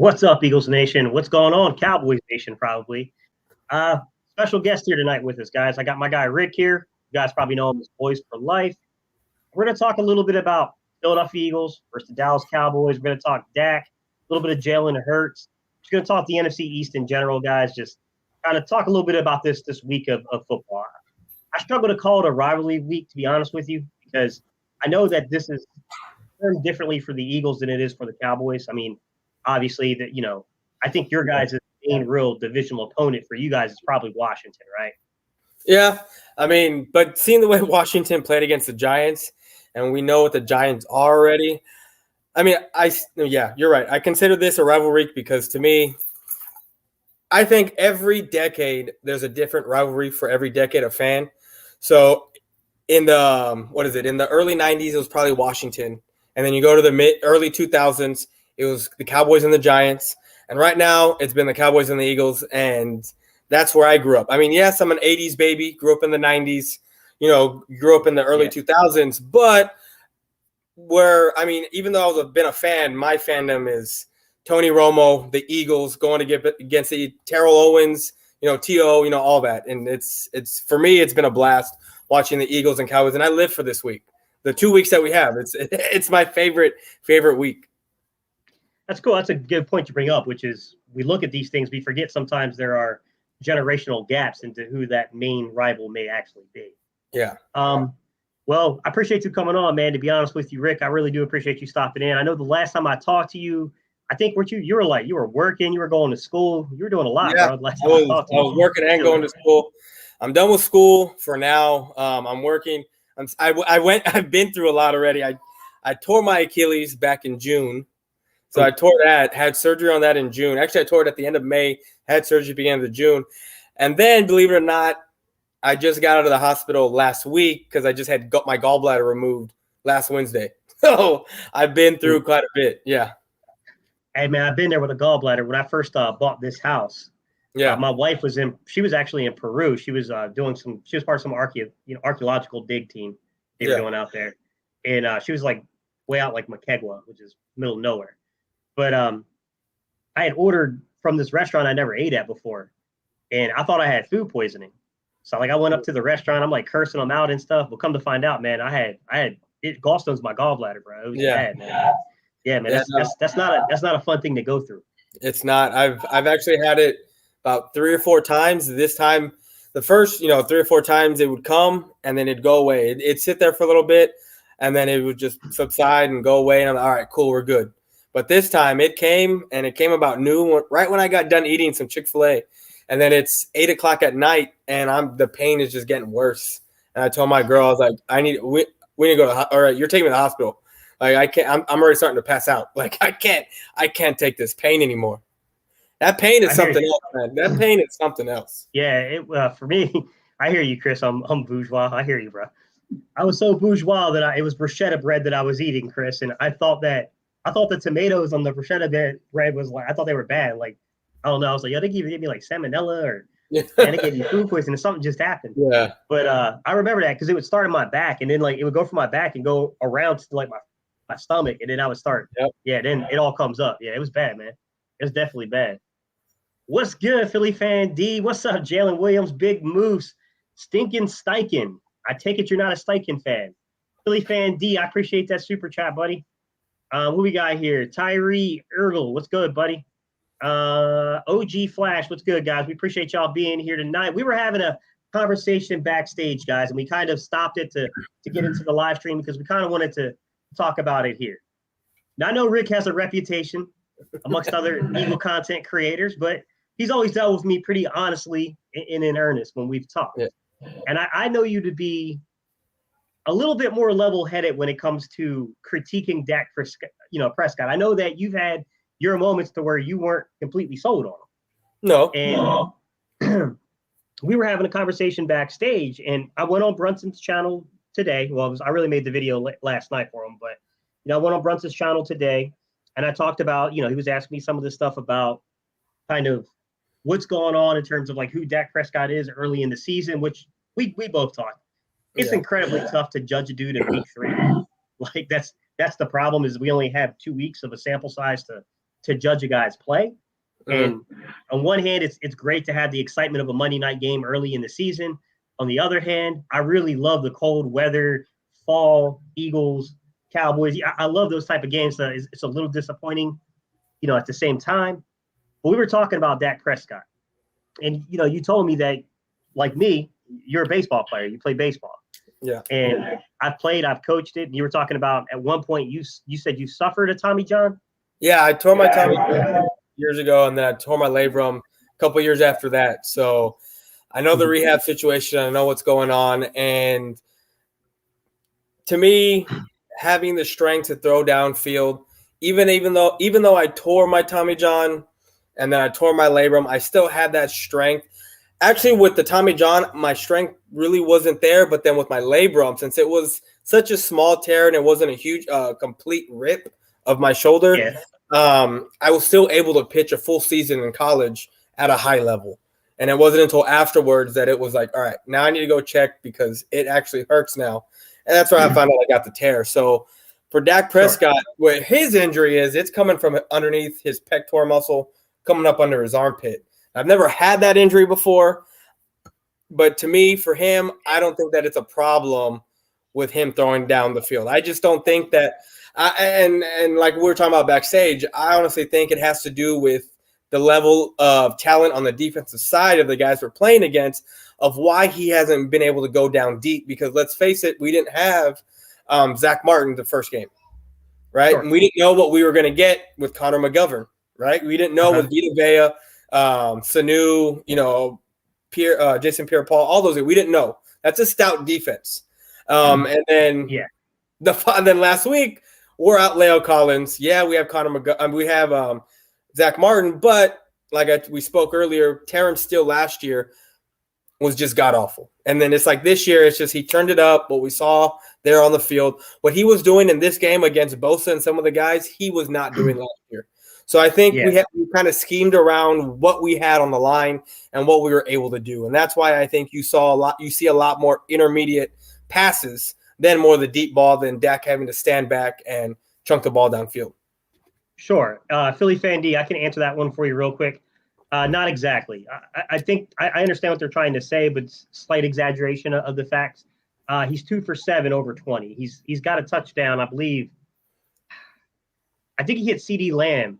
What's up, Eagles Nation? What's going on, Cowboys Nation? Probably. Special guest here tonight with us, guys. I got my guy Rick here. You guys probably know him as Boyz for Life. We're going to talk a little bit about Philadelphia Eagles versus the Dallas Cowboys. We're going to talk Dak, a little bit of Jalen Hurts. We're going to talk the NFC East in general, guys. Just kind of talk a little bit about this week of football. I struggle to call it a rivalry week, to be honest with you, because I know that this is termed differently for the Eagles than it is for the Cowboys. I mean, obviously, I think your guys' main real divisional opponent for you guys is probably Washington, right? Yeah, I mean, but seeing the way Washington played against the Giants, and we know what the Giants are already. I mean, you're right. I consider this a rivalry because to me, I think every decade there's a different rivalry for every decade of fan. So in the in the early 90s, it was probably Washington. And then you go to the early 2000s, it was the Cowboys and the Giants. And right now it's been the Cowboys and the Eagles. And that's where I grew up. I mean, yes, I'm an 80s baby, grew up in the 90s, grew up in the early 2000s. But even though I've been a fan, my fandom is Tony Romo, the Eagles, going to get against the Terrell Owens, T.O., all that. And it's for me, it's been a blast watching the Eagles and Cowboys. And I live for this week. The 2 weeks that we have, it's my favorite week. That's cool. That's a good point to bring up, which is we look at these things, we forget sometimes there are generational gaps into who that main rival may actually be. Yeah. Well, I appreciate you coming on, man. To be honest with you, Rick, I really do appreciate you stopping in. I know the last time I talked to you, I think you were working, you were going to school, you were doing a lot, bro. I was working and going to school. I'm done with school for now. I'm working. I've been through a lot already. I tore my Achilles back in June. So I tore that, had surgery on that in June. Actually, I tore it at the end of May, had surgery at the end of June. And then, believe it or not, I just got out of the hospital last week because I just got my gallbladder removed last Wednesday. So I've been through quite a bit. Yeah. Hey, man, I've been there with a gallbladder. When I first bought this house, my wife she was actually in Peru. She was she was part of some archaeological dig team they were doing out there. And she was like way out like Moquegua, which is middle of nowhere. But I had ordered from this restaurant I never ate at before. And I thought I had food poisoning. So I went up to the restaurant, I'm like cursing them out and stuff. But come to find out, man, I had gallstones in my gallbladder, bro. It was bad, man. Yeah, man, that's not a fun thing to go through. It's not. I've actually had it about 3 or 4 times. This time, the first 3 or 4 times it would come and then it'd go away. It'd sit there for a little bit and then it would just subside and go away. And I'm like, all right, cool, we're good. But this time it came about noon, right when I got done eating some Chick-fil-A. And then it's 8 o'clock at night and the pain is just getting worse. And I told my girl, I was like, we need to go all right, you're taking me to the hospital. Like I can't, I'm already starting to pass out. Like I can't take this pain anymore. That pain is something else, man. That pain is something else. Yeah, for me, I hear you, Chris. I'm bourgeois. I hear you, bro. I was so bourgeois that it was bruschetta bread that I was eating, Chris, and I thought the tomatoes on the bruschetta bread was I thought they were bad. Like, I don't know. I was like, they gave me like salmonella or and they gave me food poisoning. Something just happened. Yeah. But I remember that because it would start in my back and then it would go from my back and go around to my stomach and then I would start. Yep. Yeah, then it all comes up. Yeah, it was bad, man. It was definitely bad. What's good, Philly fan D? What's up, Jalen Williams, Big Moose, Stinkin' Steichen? I take it you're not a Steichen fan. Philly fan D, I appreciate that super chat, buddy. Who we got here? Tyree Ergel, what's good, buddy? OG Flash, what's good, guys? We appreciate y'all being here tonight. We were having a conversation backstage, guys, and we kind of stopped it to get into the live stream because we kind of wanted to talk about it here. Now, I know Rick has a reputation amongst other Eagle content creators, but he's always dealt with me pretty honestly and in earnest when we've talked. Yeah. And I know you to be a little bit more level-headed when it comes to critiquing Dak Prescott. I know that you've had your moments to where you weren't completely sold on him. No. And we were having a conversation backstage, and I went on Brunson's channel today. Well, I really made the video last night for him, but I went on Brunson's channel today, and I talked about, he was asking me some of the stuff about kind of what's going on in terms of like who Dak Prescott is early in the season, which we both talked. It's incredibly tough to judge a dude in week 3. Like that's the problem is we only have 2 weeks of a sample size to to judge a guy's play. And on one hand, it's great to have the excitement of a Monday night game early in the season. On the other hand, I really love the cold weather, fall, Eagles, Cowboys. I love those type of games. So it's a little disappointing, at the same time. But we were talking about Dak Prescott. And, you told me that, like me, you're a baseball player. You play baseball. Yeah. And I've coached it. And you were talking about at one point you said you suffered a Tommy John. Yeah, I tore my Tommy John years ago, and then I tore my labrum a couple years after that. So I know the rehab situation. I know what's going on. And to me, having the strength to throw downfield, even though I tore my Tommy John and then I tore my labrum, I still had that strength. Actually, with the Tommy John, my strength really wasn't there. But then with my labrum, since it was such a small tear and it wasn't a huge, complete rip of my shoulder, I was still able to pitch a full season in college at a high level. And it wasn't until afterwards that it was like, all right, now I need to go check because it actually hurts now. And that's where I found out I got the tear. So for Dak Prescott, what his injury is, it's coming from underneath his pectoral muscle, coming up under his armpit. I've never had that injury before, but to me, for him, I don't think that it's a problem with him throwing down the field. I just don't think that and like we were talking about backstage, I honestly think it has to do with the level of talent on the defensive side of the guys we're playing against, of why he hasn't been able to go down deep. Because let's face it, we didn't have Zach Martin the first game, right? Sure. And we didn't know what we were going to get with Connor McGovern, right? We didn't know with Vita Vea, Sanu, Jason Pierre-Paul, all those. We didn't know. That's a stout defense. And then then last week, we're out Leo Collins. Yeah, we have Connor McGovern. We have Zach Martin, but like we spoke earlier, Terrence Steele last year was just god-awful. And then it's like this year, it's just he turned it up. What we saw there on the field, what he was doing in this game against Bosa and some of the guys, he was not doing last year. So I think we kind of schemed around what we had on the line and what we were able to do. And that's why I think you see a lot more intermediate passes than more the deep ball than Dak having to stand back and chunk the ball downfield. Sure. Philly Fan D, I can answer that one for you real quick. Not exactly. I think I understand what they're trying to say, but slight exaggeration of the facts. He's 2 for 7 over 20. He's got a touchdown, I believe. I think he hit CD Lamb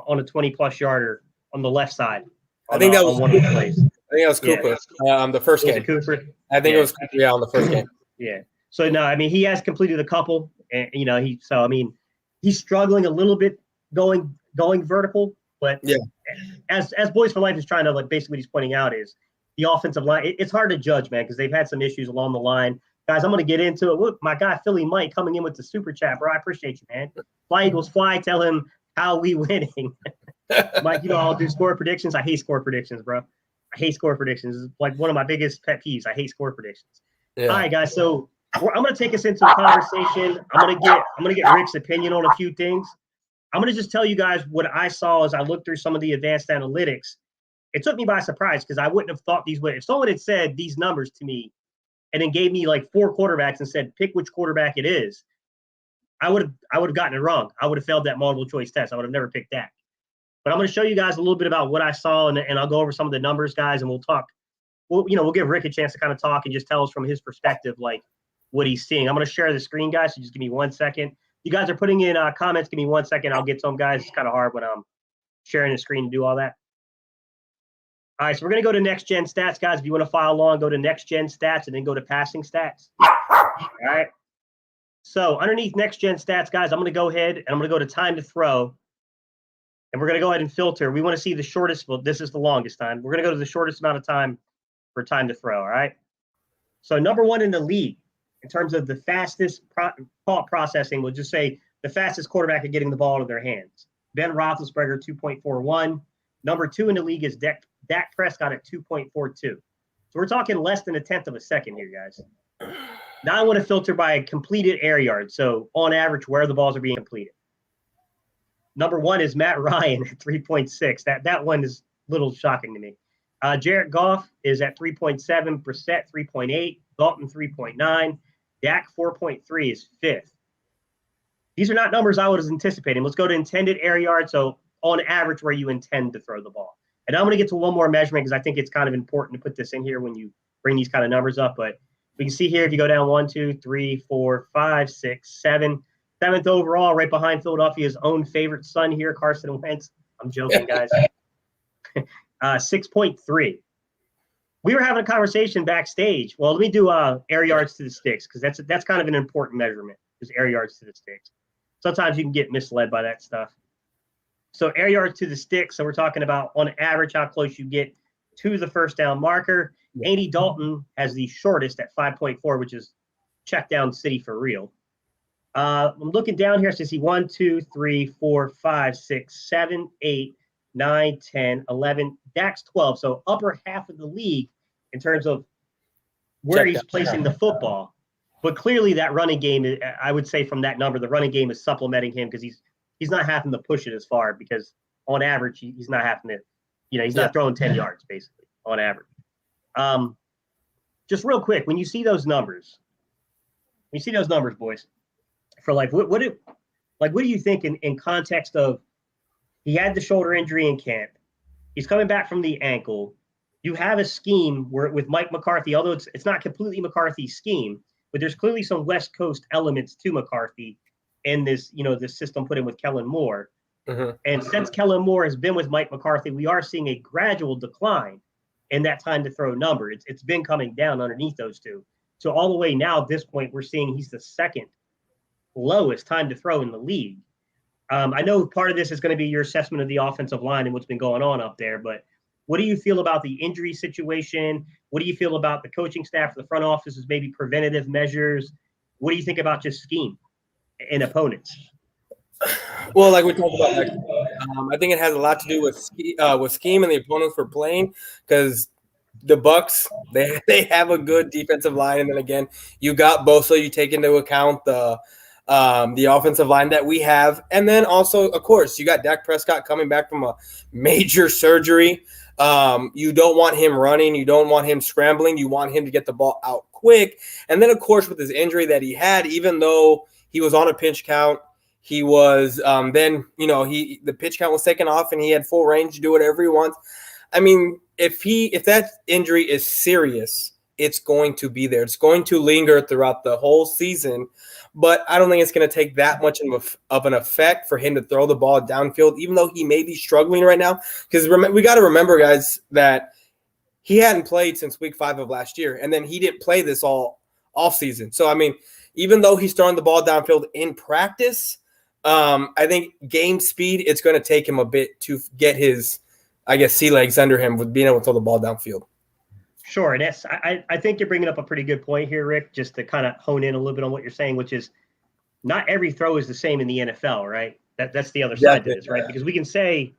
on a 20-plus yarder on the left side. I think that was one of the plays. I think that was Cooper the first game. Cooper? I think it was Cooper, on the first game. Yeah. So, no, I mean, he has completed a couple. And, he's struggling a little bit going vertical. But as Boys for Life is trying to, basically what he's pointing out is the offensive line. It's hard to judge, man, because they've had some issues along the line. Guys, I'm going to get into it. Look, my guy, Philly Mike, coming in with the super chat, bro. I appreciate you, man. Fly Eagles fly. Tell him how we winning. Mike, I'll do score predictions. I hate score predictions, bro. I hate score predictions. It's like one of my biggest pet peeves. I hate score predictions. Yeah. All right, guys. So I'm going to take us into a conversation. I'm going to get Rick's opinion on a few things. I'm going to just tell you guys what I saw as I looked through some of the advanced analytics. It took me by surprise because I wouldn't have thought these would. If someone had said these numbers to me and then gave me 4 quarterbacks and said, pick which quarterback it is, I would have gotten it wrong. I would have failed that multiple choice test. I would have never picked Dak. But I'm going to show you guys a little bit about what I saw, and I'll go over some of the numbers, guys, and we'll talk. We'll give Rick a chance to kind of talk and just tell us from his perspective, what he's seeing. I'm going to share the screen, guys, so just give me 1 second. You guys are putting in comments. Give me 1 second. I'll get to them, guys. It's kind of hard when I'm sharing the screen to do all that. All right, so we're going to go to Next Gen Stats, guys. If you want to follow along, go to Next Gen Stats and then go to Passing Stats. All right. So underneath Next Gen Stats, guys, I'm going to go ahead and I'm going to go to time to throw. And we're going to go ahead and filter. We want to see the shortest. Well, this is the longest time. We're going to go to the shortest amount of time for time to throw, all right? So number 1 in the league in terms of the fastest thought processing, we'll just say the fastest quarterback at getting the ball into their hands. Ben Roethlisberger, 2.41. Number 2 in the league is Dak Prescott at 2.42. So we're talking less than a tenth of a second here, guys. Now I want to filter by completed air yards. So on average, where the balls are being completed. Number 1 is Matt Ryan at 3.6. That one is a little shocking to me. Jared Goff is at 3.7. Brissett, 3.8. Dalton, 3.9. Dak, 4.3 is 5th. These are not numbers I was anticipating. Let's go to intended air yards. So on average where you intend to throw the ball. And I'm going to get to one more measurement because I think it's kind of important to put this in here when you bring these kind of numbers up. But we can see here, if you go down 1, 2, 3, 4, 5, 6, 7, 7th overall, right behind Philadelphia's own favorite son here, Carson Wentz. I'm joking, guys. 6.3. We were having a conversation backstage. Well, let me do air yards to the sticks because that's kind of an important measurement, is air yards to the sticks. Sometimes you can get misled by that stuff. So air yards to the sticks. So we're talking about on average how close you get to the first down marker. Andy Dalton has the shortest at 5.4, which is check down city for real. I'm looking down here. So you see 1, 2, 3, 4, 5, 6, 7, 8, 9, 10, 11. Dak's 12. So upper half of the league in terms of where he's placing the football. But clearly that running game, I would say from that number, the running game is supplementing him because he's not having to push it as far because on average, he's not having to, he's not throwing 10 yards basically on average. Just real quick, when you see those numbers, boys, for like, what do you think in context of he had the shoulder injury in camp, he's coming back from the ankle, you have a scheme where with Mike McCarthy, although it's not completely McCarthy's scheme, but there's clearly some West Coast elements to McCarthy in this, this system put in with Kellen Moore. Mm-hmm. And since Kellen Moore has been with Mike McCarthy, we are seeing a gradual decline in that time to throw number. It's been coming down underneath those two. So all the way now, at this point, we're seeing he's the second lowest time to throw in the league. I know part of this is going to be your assessment of the offensive line and what's been going on up there, but what do you feel about the injury situation? What do you feel about the coaching staff, the front office's maybe preventative measures? What do you think about just scheme and opponents? Well, like we talked about, I think it has a lot to do with scheme and the opponents we're playing, because the Bucs, they have a good defensive line, and then again, you got Bosa. You take into account the offensive line that we have, and then also, of course, you got Dak Prescott coming back from a major surgery. You don't want him running. You don't want him scrambling. You want him to get the ball out quick. And then, of course, with his injury that he had, even though he was on a pinch count, he was the pitch count was taken off and he had full range to do whatever he wants. I mean, if that injury is serious, it's going to be there. It's going to linger throughout the whole season. But I don't think it's going to take that much of an effect for him to throw the ball downfield, even though he may be struggling right now. Because we got to remember, guys, that he hadn't played since week 5 of last year, and then he didn't play this all season. So, I mean, even though he's throwing the ball downfield in practice, I think game speed, it's going to take him a bit to get his, sea legs under him with being able to throw the ball downfield. Sure. And I think you're bringing up a pretty good point here, Rick, just to kind of hone in a little bit on what you're saying, which is not every throw is the same in the NFL, right? That's the other side to this, right? Because we can say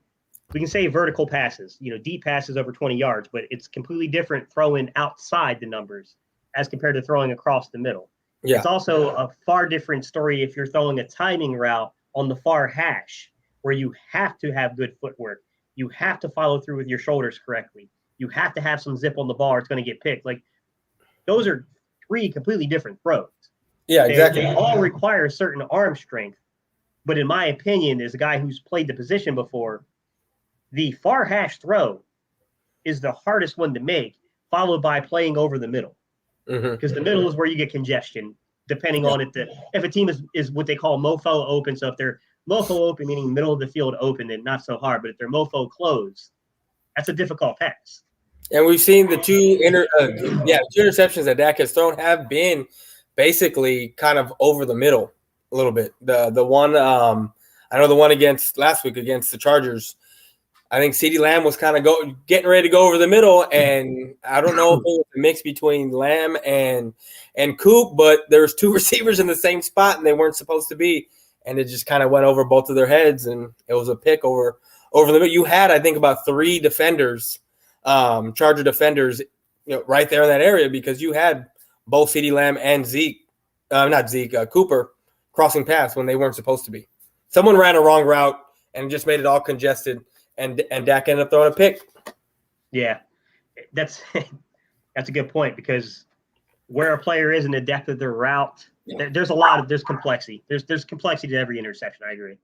vertical passes, deep passes over 20 yards, but it's completely different throwing outside the numbers as compared to throwing across the middle. Yeah. It's also a far different story if you're throwing a timing route on the far hash where you have to have good footwork. You have to follow through with your shoulders correctly. You have to have some zip on the ball or it's going to get picked. Like, those are 3 completely different throws. Yeah, exactly. They all require certain arm strength. But in my opinion, as a guy who's played the position before, the far hash throw is the hardest one to make, followed by playing over the middle. Because the middle is where you get congestion, depending on if a team is what they call mofo open. So if they're mofo open, meaning middle of the field open, then not so hard. But if they're mofo closed, that's a difficult pass. And we've seen the two interceptions that Dak has thrown have been basically kind of over the middle a little bit. The one I know the one against last week against the Chargers, I think CeeDee Lamb was kind of getting ready to go over the middle, and I don't know if it was a mix between Lamb and Coop, but there was 2 receivers in the same spot, and they weren't supposed to be, and it just kind of went over both of their heads, and it was a pick over the middle. You had, I think, about 3 defenders, Charger defenders, right there in that area because you had both CeeDee Lamb and Cooper crossing paths when they weren't supposed to be. Someone ran a wrong route and just made it all congested. And Dak ended up throwing a pick. Yeah, that's a good point because where a player is in the depth of their route, there's complexity. There's complexity to every interception. I agree.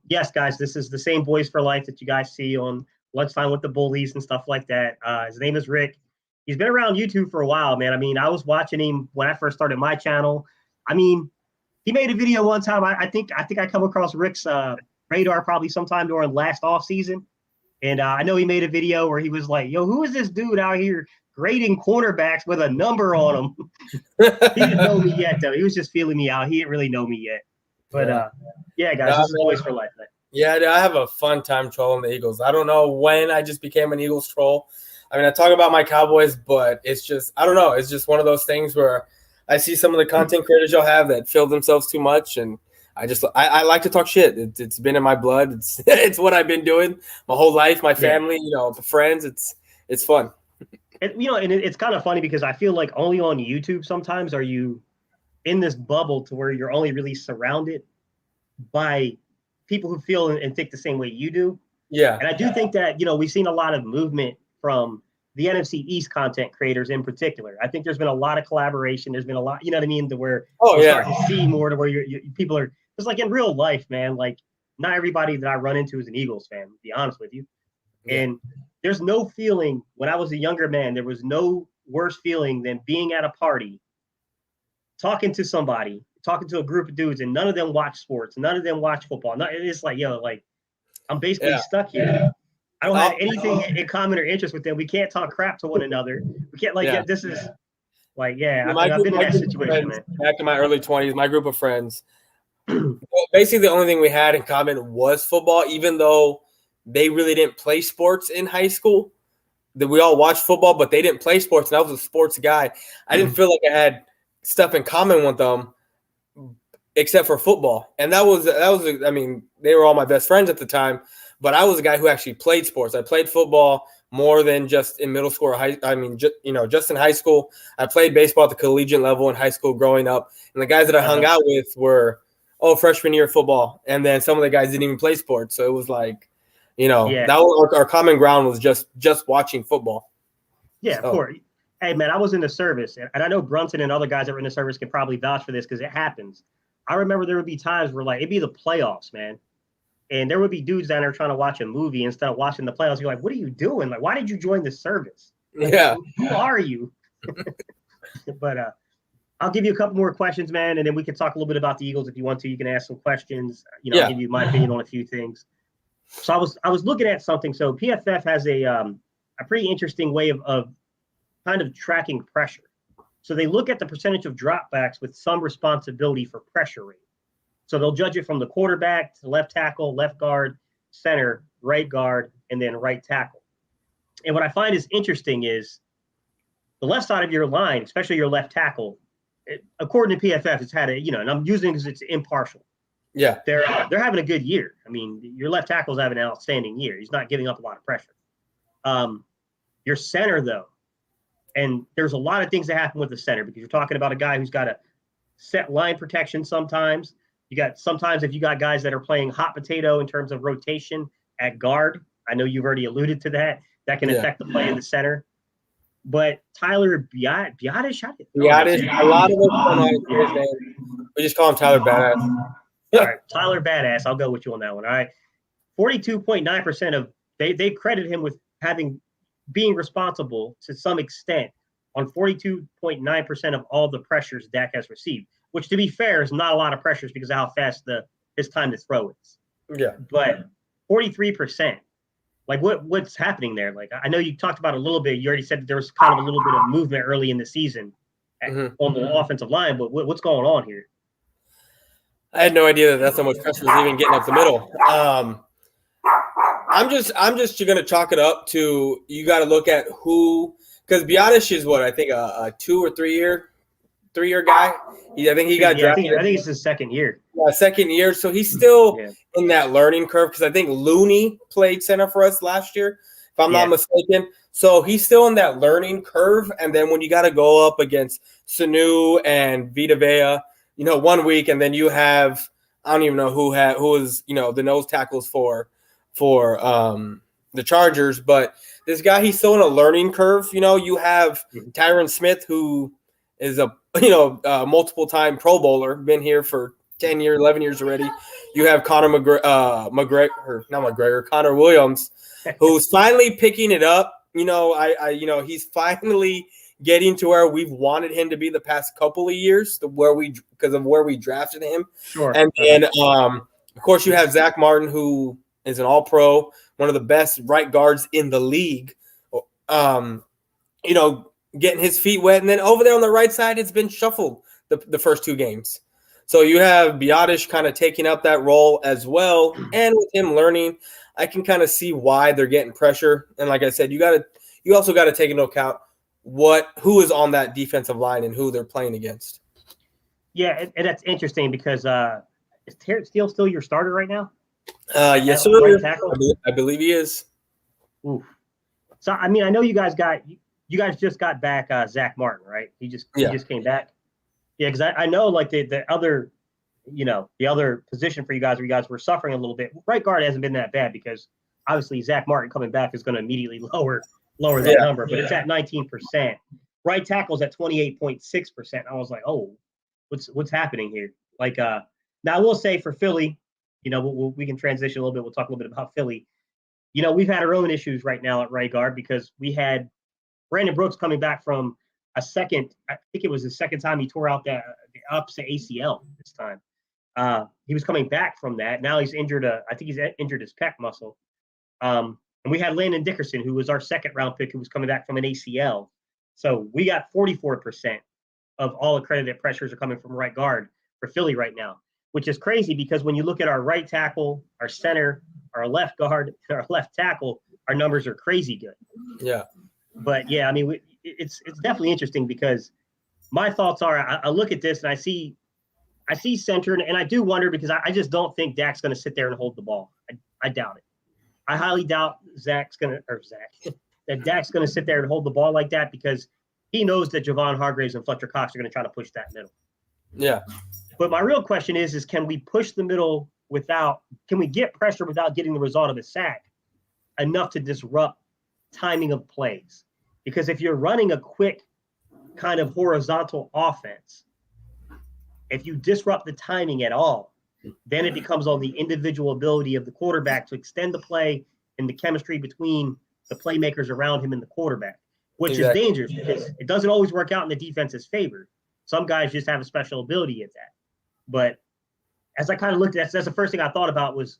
Yes, guys, this is the same Boys for Life that you guys see on Lunchtime with the Bullies and stuff like that. His name is Rick. He's been around YouTube for a while, man. I mean, I was watching him when I first started my channel. I mean, he made a video one time. I think I come across Rick's radar probably sometime during last off season. And I know he made a video where he was like, yo, who is this dude out here grading cornerbacks with a number on them? He didn't know me yet, though. He was just feeling me out. He didn't really know me yet. But, yeah, guys, this is Boys for Life, man. Yeah, I have a fun time trolling the Eagles. I don't know when I just became an Eagles troll. I mean, I talk about my Cowboys, but it's just, I don't know. It's just one of those things where I see some of the content creators you'll have that fill themselves too much, and I like to talk shit. It's been in my blood. It's what I've been doing my whole life. My family, the friends. It's fun. And, and it's kind of funny because I feel like only on YouTube sometimes are you in this bubble to where you're only really surrounded by people who feel and think the same way you do. Yeah. And I do think that, we've seen a lot of movement from the NFC East content creators in particular. I think there's been a lot of collaboration. There's been a lot, you know what I mean, to where starting to see more to where people are just like in real life, man. Like not everybody that I run into is an Eagles fan, to be honest with you. Yeah. And there's no feeling when I was a younger man, there was no worse feeling than being at a party, talking to somebody, talking to a group of dudes, and none of them watch sports, none of them watch football. It's like, I'm basically stuck here. I don't have anything in common or interest with them. We can't talk crap to one another. We can't this is like, I've been in that situation, man. Back in my early 20s, my group of friends, basically the only thing we had in common was football, even though they really didn't play sports in high school. That we all watched football, but they didn't play sports, and I was a sports guy. I didn't feel like I had stuff in common with them except for football. And that was I mean, they were all my best friends at the time, but I was a guy who actually played sports. I played football more than just in middle school or just in high school. I played baseball at the collegiate level in high school growing up. And the guys that I hung out with were, freshman year football. And then some of the guys didn't even play sports. So it was like, that was our common ground was just watching football. Yeah, of course. Hey, man, I was in the service. And I know Brunson and other guys that were in the service can probably vouch for this because it happens. I remember there would be times where, it'd be the playoffs, man. And there would be dudes down there trying to watch a movie instead of watching the playoffs. You're like, what are you doing? Like, why did you join this service? Yeah. Who are you? But I'll give you a couple more questions, man, and then we can talk a little bit about the Eagles if you want to. You can ask some questions. I'll give you my opinion on a few things. So I was looking at something. So PFF has a pretty interesting way of kind of tracking pressure. So they look at the percentage of dropbacks with some responsibility for pressure rate. So they'll judge it from the quarterback to left tackle, left guard, center, right guard, and then right tackle. And what I find is interesting is the left side of your line, especially your left tackle, according to PFF, it's had and I'm using it because it's impartial. Yeah. They're having a good year. I mean, your left tackle's having an outstanding year. He's not giving up a lot of pressure. Your center, though, and there's a lot of things that happen with the center because you're talking about a guy who's got to set line protection sometimes. Sometimes if you got guys that are playing hot potato in terms of rotation at guard, I know you've already alluded to that can affect the play in the center. But Tyler Biadasz, a lot of us, we just call him Tyler Badass. All right, Tyler Badass, I'll go with you on that one. All right, 42.9% of they credit him with being responsible to some extent on 42.9% of all the pressures Dak has received. Which, to be fair, is not a lot of pressures because of how fast his time to throw is. Yeah. But 43%, like what's happening there? Like I know you talked about it a little bit. You already said that there was kind of a little bit of movement early in the season on the offensive line. But what's going on here? I had no idea that's how much pressure was even getting up the middle. I'm just going to chalk it up to you got to look at who because Biadasz is what I think a 2 or 3 year guy. I think he got drafted. I think it's his second year. Yeah, second year. So he's still in that learning curve because I think Looney played center for us last year, if I'm not mistaken. So he's still in that learning curve. And then when you got to go up against Sanu and Vita Vea, 1 week, and then you have I don't even know who was the nose tackles for the Chargers, but this guy he's still in a learning curve. You have Tyron Smith who is a multiple time Pro Bowler, been here for 10 years, 11 years already. You have Connor Williams, who's finally picking it up. He's finally getting to where we've wanted him to be the past couple of years, because of where we drafted him. Sure. And then, of course, you have Zach Martin, who is an All-Pro, one of the best right guards in the league. Getting his feet wet, and then over there on the right side, it's been shuffled the first two games. So you have Biotish kind of taking up that role as well, and with him learning, I can kind of see why they're getting pressure. And like I said, you also got to take into account who is on that defensive line and who they're playing against. Yeah, and that's interesting because is Terrence Steele still your starter right now? Yes, sir. Right tackle? I believe he is. Oof. So I mean, I know you guys just got back Zach Martin, right? He just came back. Yeah, because I know like the other position for you guys where you guys were suffering a little bit. Right guard hasn't been that bad because obviously Zach Martin coming back is going to immediately lower that number, but it's at 19%. Right tackle's at 28.6%. I was like, oh, what's happening here? Like, now I will say for Philly, we can transition a little bit. We'll talk a little bit about Philly. We've had our own issues right now at right guard because we had Brandon Brooks coming back from I think it was the second time he tore out the opposite ACL this time. He was coming back from that. Now he's injured. I think he's injured his pec muscle. And we had Landon Dickerson, who was our second round pick, who was coming back from an ACL. So we got 44% of all accredited pressures are coming from right guard for Philly right now, which is crazy because when you look at our right tackle, our center, our left guard, our left tackle, our numbers are crazy good. Yeah. But yeah, I mean, it's definitely interesting because my thoughts are I look at this and I see center and I do wonder because I just don't think Dak's going to sit there and hold the ball. I doubt it. I highly doubt that Dak's going to sit there and hold the ball like that because he knows that Javon Hargraves and Fletcher Cox are going to try to push that middle. Yeah. But my real question is can we push the middle can we get pressure without getting the result of a sack enough to disrupt timing of plays? Because if you're running a quick kind of horizontal offense, if you disrupt the timing at all, then it becomes on the individual ability of the quarterback to extend the play and the chemistry between the playmakers around him and the quarterback, which is dangerous because it doesn't always work out in the defense's favor. Some guys just have a special ability at that. But as I kind of looked at that's the first thing I thought about was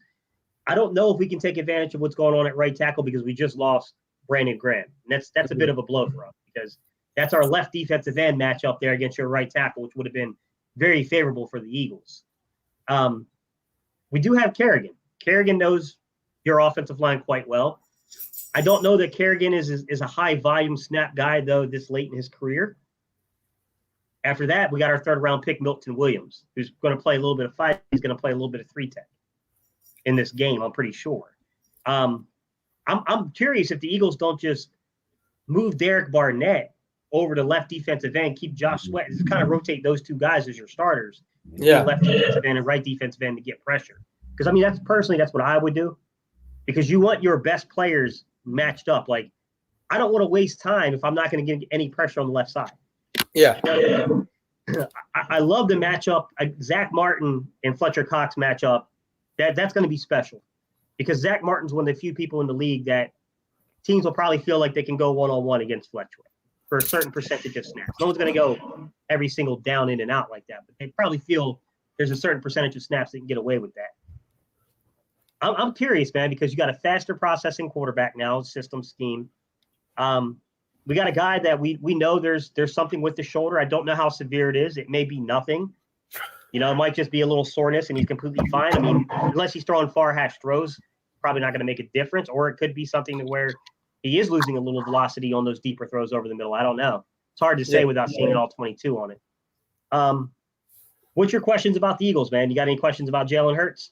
I don't know if we can take advantage of what's going on at right tackle because we just lost Brandon Graham. And that's a bit of a blow for us because that's our left defensive end matchup there against your right tackle, which would have been very favorable for the Eagles. We do have Kerrigan. Kerrigan knows your offensive line quite well. I don't know that Kerrigan is a high volume snap guy though this late in his career. After that, we got our third round pick, Milton Williams, who's going to play a little bit of 5. He's going to play a little bit of 3-tech in this game, I'm pretty sure. I'm curious if the Eagles don't just move Derek Barnett over to left defensive end, keep Josh Sweat, just kind of rotate those two guys as your starters. Yeah. Left defensive end and right defensive end to get pressure. Because, I mean, that's what I would do. Because you want your best players matched up. Like, I don't want to waste time if I'm not going to get any pressure on the left side. Yeah. I love the matchup. Zach Martin and Fletcher Cox matchup. That's going to be special. Because Zach Martin's one of the few people in the league that teams will probably feel like they can go one-on-one against Fletcher for a certain percentage of snaps. No one's going to go every single down in and out like that, but they probably feel there's a certain percentage of snaps that can get away with that. I'm curious, man, because you got a faster processing quarterback now, system scheme. We got a guy that we know there's something with the shoulder. I don't know how severe it is. It may be nothing. It might just be a little soreness and he's completely fine. I mean, unless he's throwing far hash throws, probably not going to make a difference. Or it could be something to where he is losing a little velocity on those deeper throws over the middle. I don't know. It's hard to say without seeing it all 22 on it. What's your questions about the Eagles, man? You got any questions about Jalen Hurts?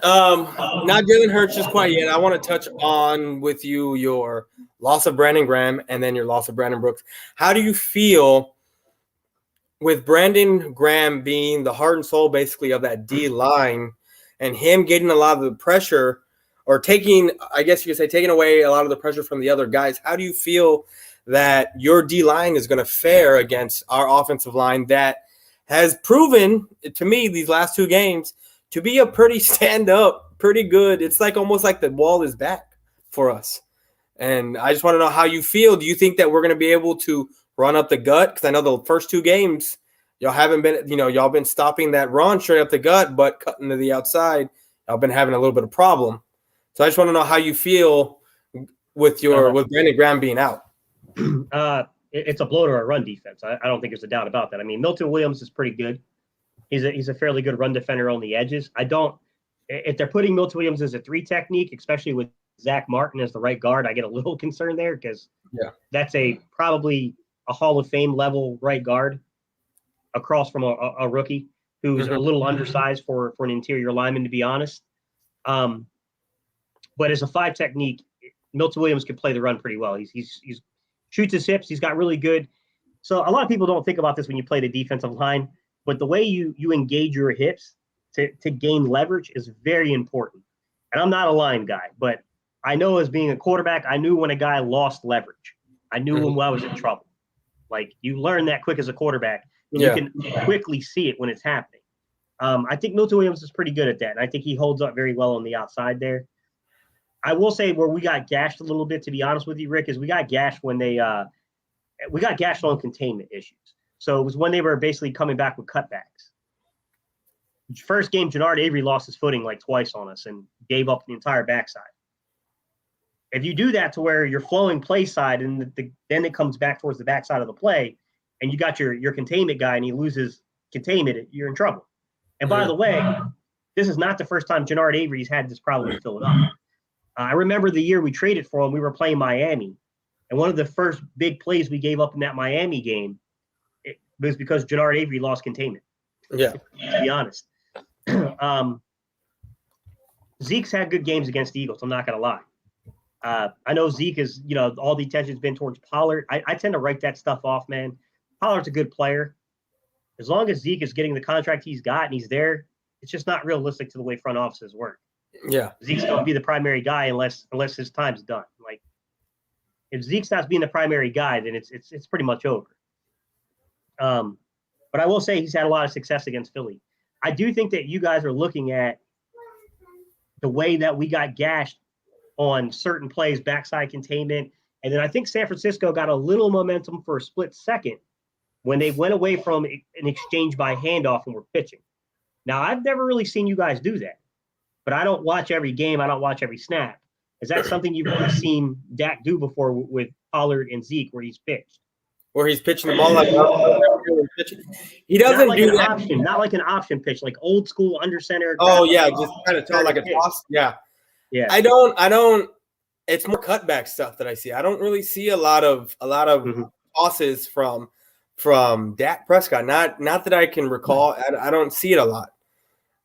Not Jalen Hurts just quite yet. I want to touch on with you your loss of Brandon Graham and then your loss of Brandon Brooks. How do you feel with Brandon Graham being the heart and soul basically of that D line and him getting a lot of the pressure or taking away a lot of the pressure from the other guys? How do you feel that your D line is going to fare against our offensive line that has proven to me these last 2 games to be a pretty stand-up, pretty good. It's like almost like the wall is back for us. And I just want to know how you feel. Do you think that we're going to be able to run up the gut? Because I know the first 2 games, y'all haven't been, y'all been stopping that run straight up the gut, but cutting to the outside, y'all been having a little bit of problem. So I just want to know how you feel with Brandon Graham being out. It's a blow to our run defense. I don't think there's a doubt about that. I mean, Milton Williams is pretty good. He's a fairly good run defender on the edges. If they're putting Milton Williams as a 3 technique, especially with Zach Martin as the right guard, I get a little concerned there because that's probably a Hall of Fame level right guard across from a rookie who's a little undersized for an interior lineman, to be honest. But as a 5 technique, Milton Williams can play the run pretty well. He's shoots his hips. He's got really good. So a lot of people don't think about this when you play the defensive line, but the way you engage your hips to gain leverage is very important. And I'm not a line guy, but I know as being a quarterback, I knew when a guy lost leverage. I knew when I was in trouble. Like, you learn that quick as a quarterback, and you can quickly see it when it's happening. I think Milton Williams is pretty good at that, and I think he holds up very well on the outside there. I will say where we got gashed a little bit, to be honest with you, Rick, is we got gashed when we got gashed on containment issues. So it was when they were basically coming back with cutbacks. First game, Jannard Avery lost his footing like twice on us and gave up the entire backside. If you do that to where you're flowing play side and then it comes back towards the backside of the play, and you got your containment guy and he loses containment, you're in trouble. And by the way, this is not the first time Jannard Avery's had this problem in Philadelphia. I remember the year we traded for him, we were playing Miami. And one of the first big plays we gave up in that Miami game, it was because Jannard Avery lost containment. Yeah. To be honest. Zeke's had good games against the Eagles. I'm not going to lie. I know Zeke is, all the attention's been towards Pollard. I tend to write that stuff off, man. Pollard's a good player. As long as Zeke is getting the contract he's got and he's there, it's just not realistic to the way front offices work. Yeah. Zeke's going to be the primary guy unless his time's done. Like, if Zeke stops being the primary guy, then it's pretty much over. But I will say he's had a lot of success against Philly. I do think that you guys are looking at the way that we got gashed on certain plays, backside containment. And then I think San Francisco got a little momentum for a split second when they went away from an exchange by handoff and were pitching. Now, I've never really seen you guys do that, but I don't watch every game. I don't watch every snap. Is that something you've really seen Dak do before with Pollard and Zeke where he's pitched? Where he's pitching the ball like he doesn't like do an that. Option, not like an option pitch, like old school under center. Oh yeah, just kind of tell like a toss. Yeah. Yeah. I don't. It's more cutback stuff that I see. I don't really see a lot of tosses from Dak Prescott. Not that I can recall. I don't see it a lot,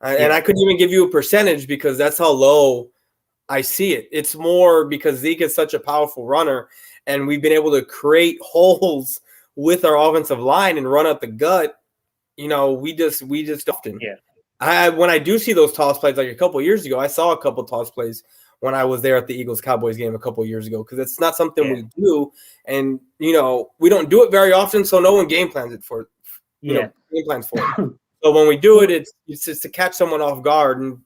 and I couldn't even give you a percentage because that's how low I see it. It's more because Zeke is such a powerful runner, and we've been able to create holes with our offensive line and run up the gut. We just often. Yeah. When I do see those toss plays, like a couple of years ago, I saw a couple of toss plays when I was there at the Eagles-Cowboys game a couple of years ago because it's not something we do, and we don't do it very often, so no one game plans it for. Game plans for it. So when we do it, it's just to catch someone off guard and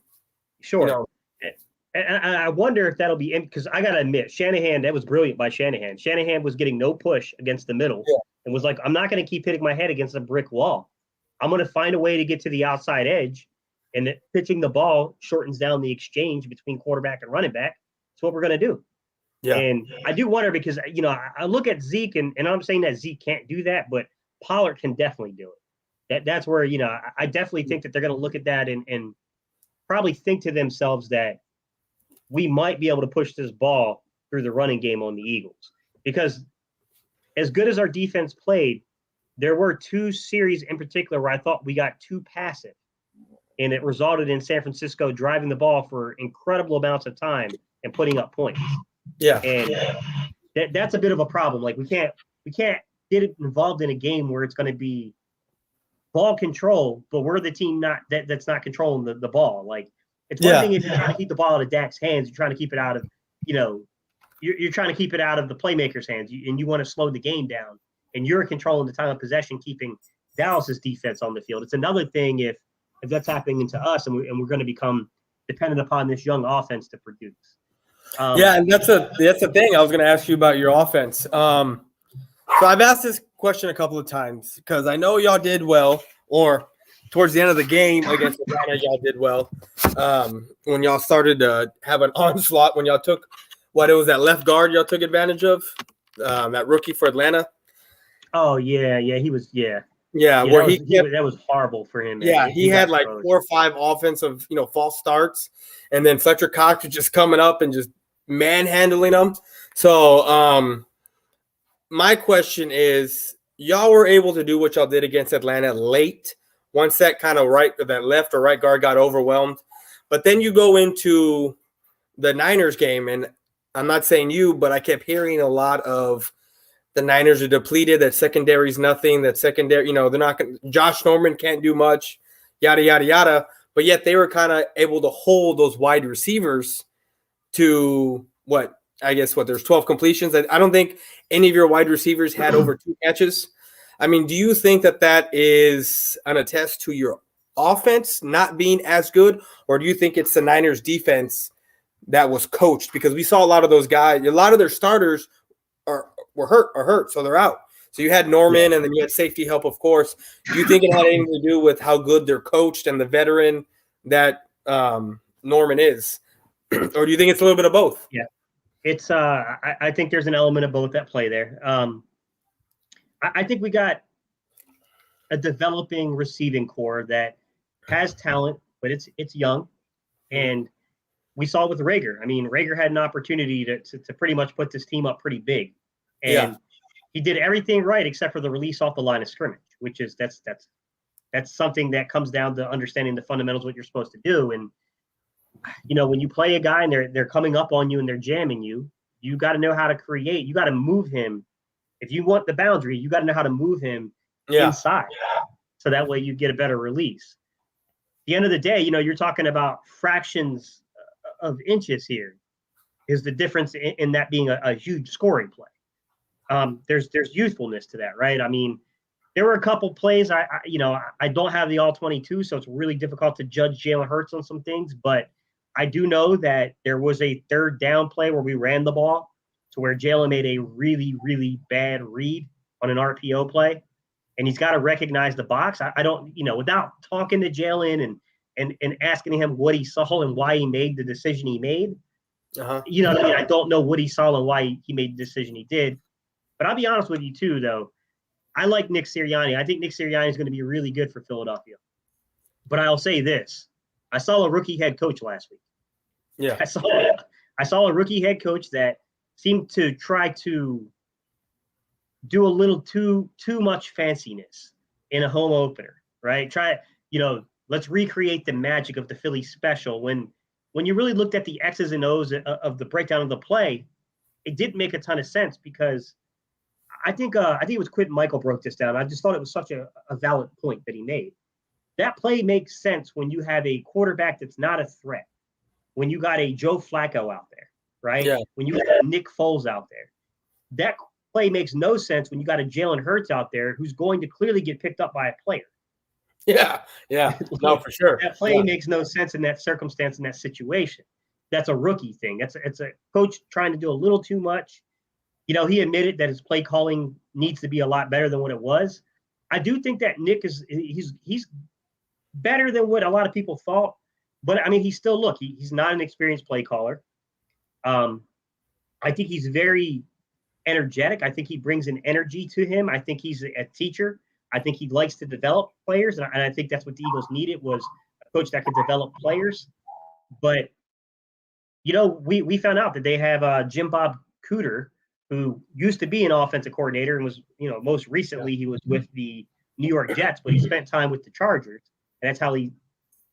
And I wonder if that'll be – because I got to admit, Shanahan, that was brilliant by Shanahan. Shanahan was getting no push against the middle and was like, I'm not going to keep hitting my head against a brick wall. I'm going to find a way to get to the outside edge, and pitching the ball shortens down the exchange between quarterback and running back. That's what we're going to do. Yeah. And I do wonder because, I look at Zeke, and I'm saying that Zeke can't do that, but Pollard can definitely do it. That's where, I definitely think that they're going to look at that and probably think to themselves that we might be able to push this ball through the running game on the Eagles. Because as good as our defense played, there were 2 series in particular where I thought we got too passive. And it resulted in San Francisco driving the ball for incredible amounts of time and putting up points. Yeah. And that's a bit of a problem. Like we can't get it involved in a game where it's going to be ball control, but we're the team that's not controlling the ball. Like, it's one thing if you're trying to keep the ball out of Dak's hands, you're trying to keep it out of, you're trying to keep it out of the playmaker's hands, and you want to slow the game down, and you're controlling the time of possession, keeping Dallas's defense on the field. It's another thing if that's happening to us and we're going to become dependent upon this young offense to produce. Yeah, and that's the thing. I was going to ask you about your offense. So I've asked this question a couple of times because I know y'all did well, or towards the end of the game against Atlanta, y'all did well. When y'all started to have an onslaught, when y'all took it was that left guard y'all took advantage of, that rookie for Atlanta. Oh yeah, he was where that was horrible for him. Man. Yeah, he had like 4 or 5 offensive, false starts, and then Fletcher Cox was just coming up and just manhandling them. So, my question is, y'all were able to do what y'all did against Atlanta late, once that kind of that left or right guard got overwhelmed. But then you go into the Niners game, and I'm not saying you, but I kept hearing a lot of the Niners are depleted, that secondary's nothing, that secondary, they're not going to – Josh Norman can't do much, yada, yada, yada. But yet they were kind of able to hold those wide receivers to there's 12 completions. I don't think any of your wide receivers had over 2 catches. I mean, do you think that is an attest to your offense not being as good, or do you think it's the Niners defense that was coached? Because we saw a lot of those guys, a lot of their starters were hurt, so they're out. So you had Norman, and then you had safety help, of course. Do you think it had anything to do with how good they're coached and the veteran that Norman is? Or do you think it's a little bit of both? Yeah, it's I think there's an element of both at play there. I think we got a developing receiving core that has talent, but it's young, and we saw it with Rager. I mean, Rager had an opportunity to pretty much put this team up pretty big, and he did everything right except for the release off the line of scrimmage, which is that's something that comes down to understanding the fundamentals, what you're supposed to do. And when you play a guy and they're coming up on you and they're jamming you, you got to know how to create. You got to move him. If you want the boundary, you got to know how to move him inside, so that way you get a better release. At the end of the day, you're talking about fractions of inches here. Is the difference in that being a huge scoring play? There's youthfulness to that, right? I mean, there were a couple plays. I don't have the all 22, so it's really difficult to judge Jalen Hurts on some things. But I do know that there was a third down play where we ran the ball to where Jalen made a really, really bad read on an RPO play, and he's got to recognize the box. I don't, without talking to Jalen and asking him what he saw and why he made the decision he made. Uh-huh. You know what I mean? I don't know what he saw and why he made the decision he did. But I'll be honest with you too, though. I like Nick Sirianni. I think Nick Sirianni is going to be really good for Philadelphia. But I'll say this. I saw a rookie head coach last week. Yeah. I saw a rookie head coach that seemed to try to do a little too much fanciness in a home opener, right? Let's recreate the magic of the Philly special. When you really looked at the X's and O's of the breakdown of the play, it didn't make a ton of sense because I think it was Quentin Michael broke this down. I just thought it was such a valid point that he made. That play makes sense when you have a quarterback that's not a threat. When you got a Joe Flacco out there, right? Yeah. When you got Nick Foles out there. That play makes no sense when you got a Jalen Hurts out there who's going to clearly get picked up by a player. Yeah. No, for sure. That play makes no sense in that circumstance, in that situation. That's a rookie thing. It's a coach trying to do a little too much. He admitted that his play calling needs to be a lot better than what it was. I do think that Nick he's better than what a lot of people thought. But I mean, he's not an experienced play caller. I think he's very energetic. I think he brings an energy to him. I think he's a teacher. I think he likes to develop players, and I think that's what the Eagles needed was a coach that could develop players. But we found out that they have Jim Bob Cooter, who used to be an offensive coordinator and was, most recently he was with the New York Jets, but he spent time with the Chargers, and that's how he,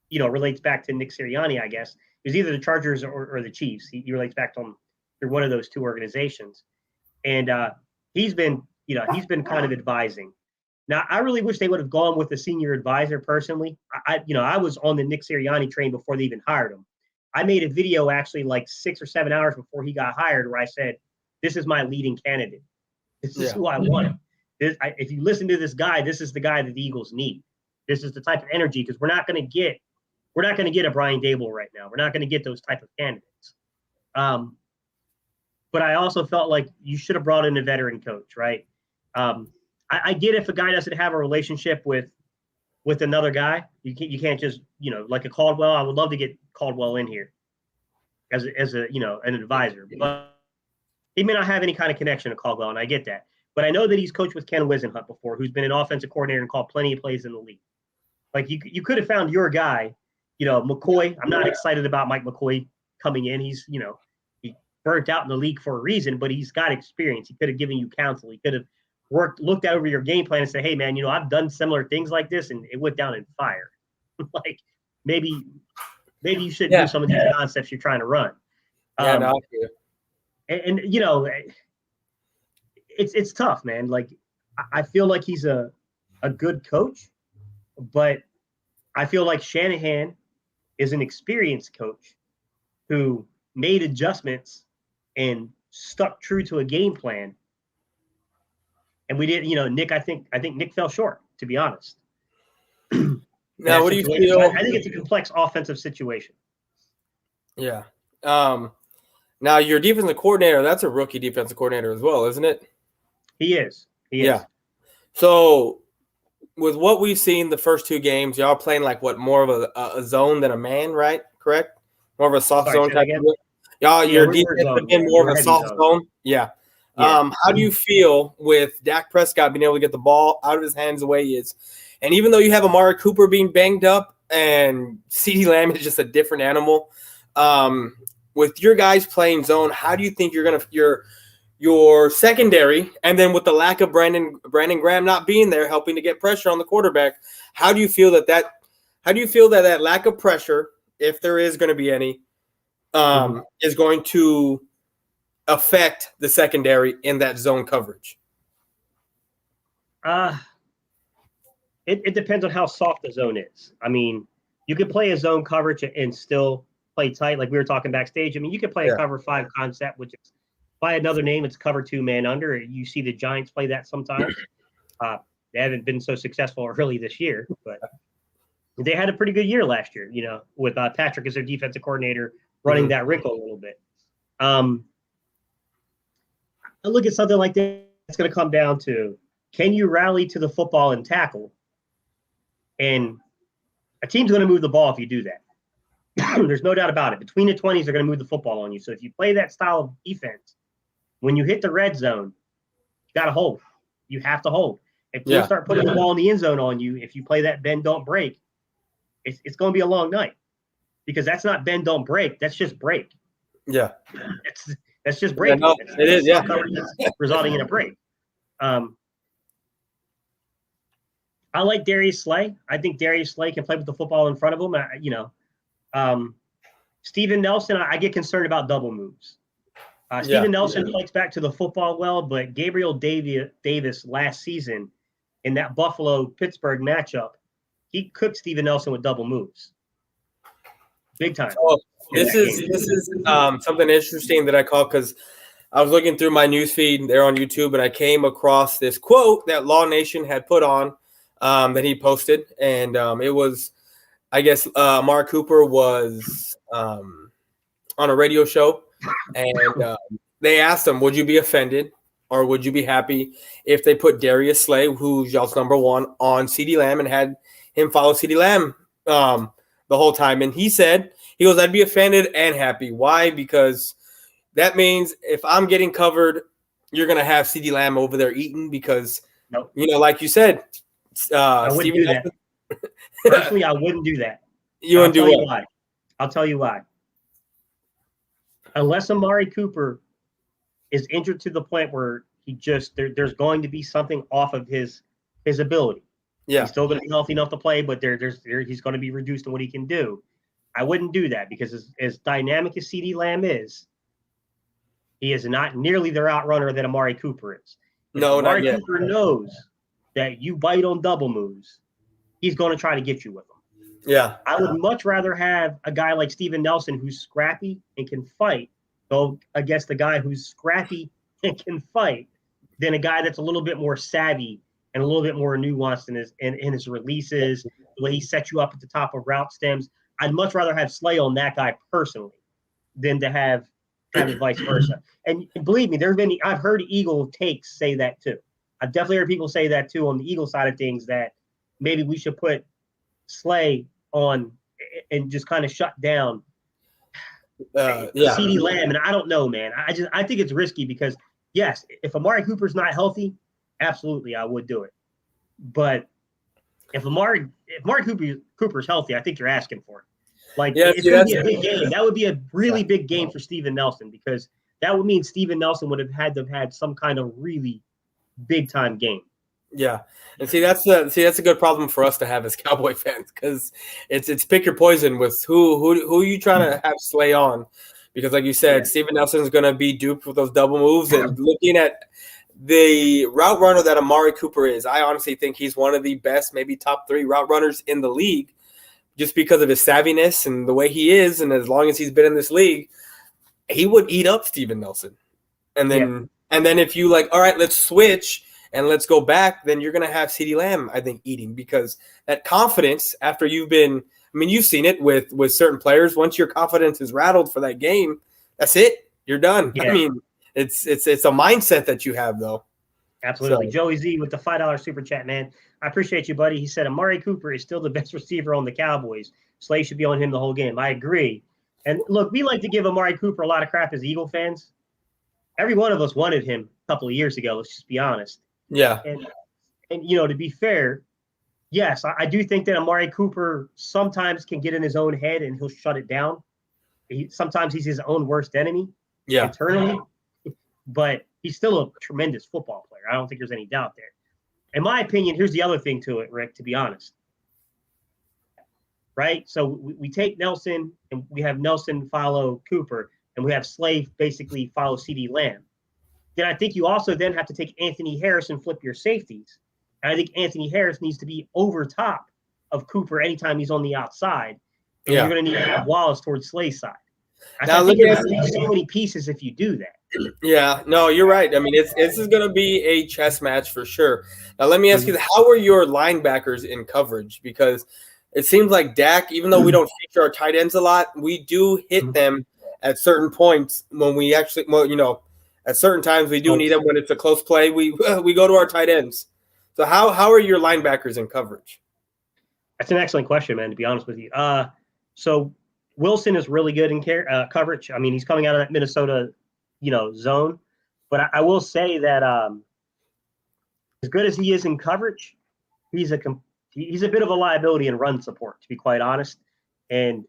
relates back to Nick Sirianni, I guess. It was either the Chargers or the Chiefs. He relates back to them through one of those two organizations, and he's been kind of advising. Now, I really wish they would have gone with a senior advisor personally. I was on the Nick Sirianni train before they even hired him. I made a video actually like 6 or 7 hours before he got hired where I said, this is my leading candidate. This is who I want. If you listen to this guy, this is the guy that the Eagles need. This is the type of energy because we're not going to get a Brian Dable right now. We're not going to get those type of candidates. But I also felt like you should have brought in a veteran coach, right? I get if a guy doesn't have a relationship with another guy, you can't just, like a Caldwell. I would love to get Caldwell in here as a an advisor, but he may not have any kind of connection to Caldwell, and I get that. But I know that he's coached with Ken Wisenhunt before, who's been an offensive coordinator and called plenty of plays in the league. Like you could have found your guy, McCoy. I'm not excited about Mike McCoy coming in. He's, he burnt out in the league for a reason, but he's got experience. He could have given you counsel. He could have looked over your game plan and said, hey man, I've done similar things like this and it went down in fire. Like maybe you should do some of these concepts you're trying to run. And it's tough, man. Like I feel like he's a good coach, but I feel like Shanahan is an experienced coach who made adjustments and stuck true to a game plan. And we didn't, Nick, I think Nick fell short, to be honest. Now, what do you feel? I think it's a complex offensive situation. Yeah. Now, your defensive coordinator, that's a rookie defensive coordinator as well, isn't it? He is. Yeah. So, with what we've seen the first two games, y'all playing like more of a zone than a man, right? Correct? More of a soft zone type of y'all, your defense has been more of a soft zone. Yeah. How do you feel with Dak Prescott being able to get the ball out of his hands the way he is? And even though you have Amari Cooper being banged up and CeeDee Lamb is just a different animal, with your guys playing zone, how do you think you're going to your secondary, and then with the lack of Brandon Graham not being there helping to get pressure on the quarterback, how do you feel that lack of pressure, if there is going to be any, is going to affect the secondary in that zone coverage? It depends on how soft the zone is. I mean, you could play a zone coverage and still play tight, like we were talking backstage. I mean, you could play a cover 5 concept, which is by another name, it's cover 2 man under. You see the Giants play that sometimes. They haven't been so successful early this year, but they had a pretty good year last year, with Patrick as their defensive coordinator running that wrinkle a little bit. I look at something like that. It's going to come down to, can you rally to the football and tackle? And a team's going to move the ball if you do that. There's no doubt about it. Between the 20s, they're going to move the football on you. So if you play that style of defense, when you hit the red zone, you got to hold. You have to hold. If you start putting the ball in the end zone on you, if you play that bend, don't break, it's going to be a long night, because that's not bend, don't break. That's just break. Yeah. That's just break. Yeah, no, it is, yeah. Resulting in a break. I like Darius Slay. I think Darius Slay can play with the football in front of him. Steven Nelson, I get concerned about double moves. Steven Nelson fights back to the football well, but Gabriel Davis last season in that Buffalo-Pittsburgh matchup, he cooked Steven Nelson with double moves. Big time. So this is something interesting that I caught, because I was looking through my newsfeed there on YouTube, and I came across this quote that Law Nation had put on that he posted, and it was, I guess, Mark Cooper was on a radio show, and they asked him, would you be offended or would you be happy if they put Darius Slay, who's y'all's number 1, on CeeDee Lamb and had him follow CeeDee Lamb the whole time? And he goes, I'd be offended and happy. Why? Because that means if I'm getting covered, you're going to have CeeDee Lamb over there eating, because, like you said, I wouldn't do that. Personally, I wouldn't do that. You wouldn't do what? I'll tell you why. Unless Amari Cooper is injured to the point where there's going to be something off of his ability. Yeah. He's still going to be healthy enough to play, but he's going to be reduced in what he can do. I wouldn't do that, because as dynamic as CeeDee Lamb is, he is not nearly the route runner that Amari Cooper is. Amari Cooper knows that you bite on double moves, he's going to try to get you with them. Yeah. I would much rather have a guy like Steven Nelson, who's scrappy and can fight, go against the guy who's scrappy and can fight, than a guy that's a little bit more savvy and a little bit more nuanced in his releases, the way he sets you up at the top of route stems. I'd much rather have Slay on that guy personally than to have it vice versa. And believe me, I've heard Eagle takes say that too. I've definitely heard people say that too on the Eagle side of things, that maybe we should put Slay on and just kind of shut down CeeDee Lamb. And I don't know, man. I think it's risky because, yes, if Amari Cooper's not healthy, absolutely I would do it. But if Amari Cooper's healthy, I think you're asking for it. Like, it's going to be a big game. That would be a really big game for Steven Nelson, because that would mean Steven Nelson would have had to have had some kind of really big time game. Yeah, and that's a good problem for us to have as Cowboy fans, because it's pick your poison with who are you trying to have Slay on, because like you said, Steven Nelson is going to be duped with those double moves. And looking at the route runner that Amari Cooper is, I honestly think he's one of the best, maybe top 3 route runners in the league, just because of his savviness and the way he is. And as long as he's been in this league, he would eat up Steven Nelson. And then if you like, all right, let's switch and let's go back, then you're going to have CeeDee Lamb, I think, eating, because that confidence after you've seen it with certain players. Once your confidence is rattled for that game, that's it. You're done. Yeah. I mean, it's a mindset that you have, though. Absolutely. So, Joey Z with the $5 super chat, man. I appreciate you, buddy. He said Amari Cooper is still the best receiver on the Cowboys. Slay should be on him the whole game. I agree. And look, we like to give Amari Cooper a lot of crap as Eagle fans. Every one of us wanted him a couple of years ago. Let's just be honest. Yeah. And to be fair, yes, I do think that Amari Cooper sometimes can get in his own head and he'll shut it down. Sometimes he's his own worst enemy internally, but he's still a tremendous football player. I don't think there's any doubt there. In my opinion, here's the other thing to it, Rick, to be honest. Right? So we take Nelson and we have Nelson follow Cooper, and we have Slay basically follow CeeDee Lamb. Then I think you also then have to take Anthony Harris and flip your safeties. And I think Anthony Harris needs to be over top of Cooper anytime he's on the outside. And you're going to need to have Wallace towards Slay's side. I think there's so many pieces if you do that. Yeah, no, you're right. I mean, this is going to be a chess match for sure. Now, let me ask you, how are your linebackers in coverage? Because it seems like Dak, even though we don't feature our tight ends a lot, we do hit them at certain points when we actually, at certain times we do need them when it's a close play. We go to our tight ends. So how are your linebackers in coverage? That's an excellent question, man, to be honest with you. So Wilson is really good in coverage. I mean, he's coming out of that Minnesota, zone. But I will say that as good as he is in coverage, he's a bit of a liability in run support, to be quite honest. And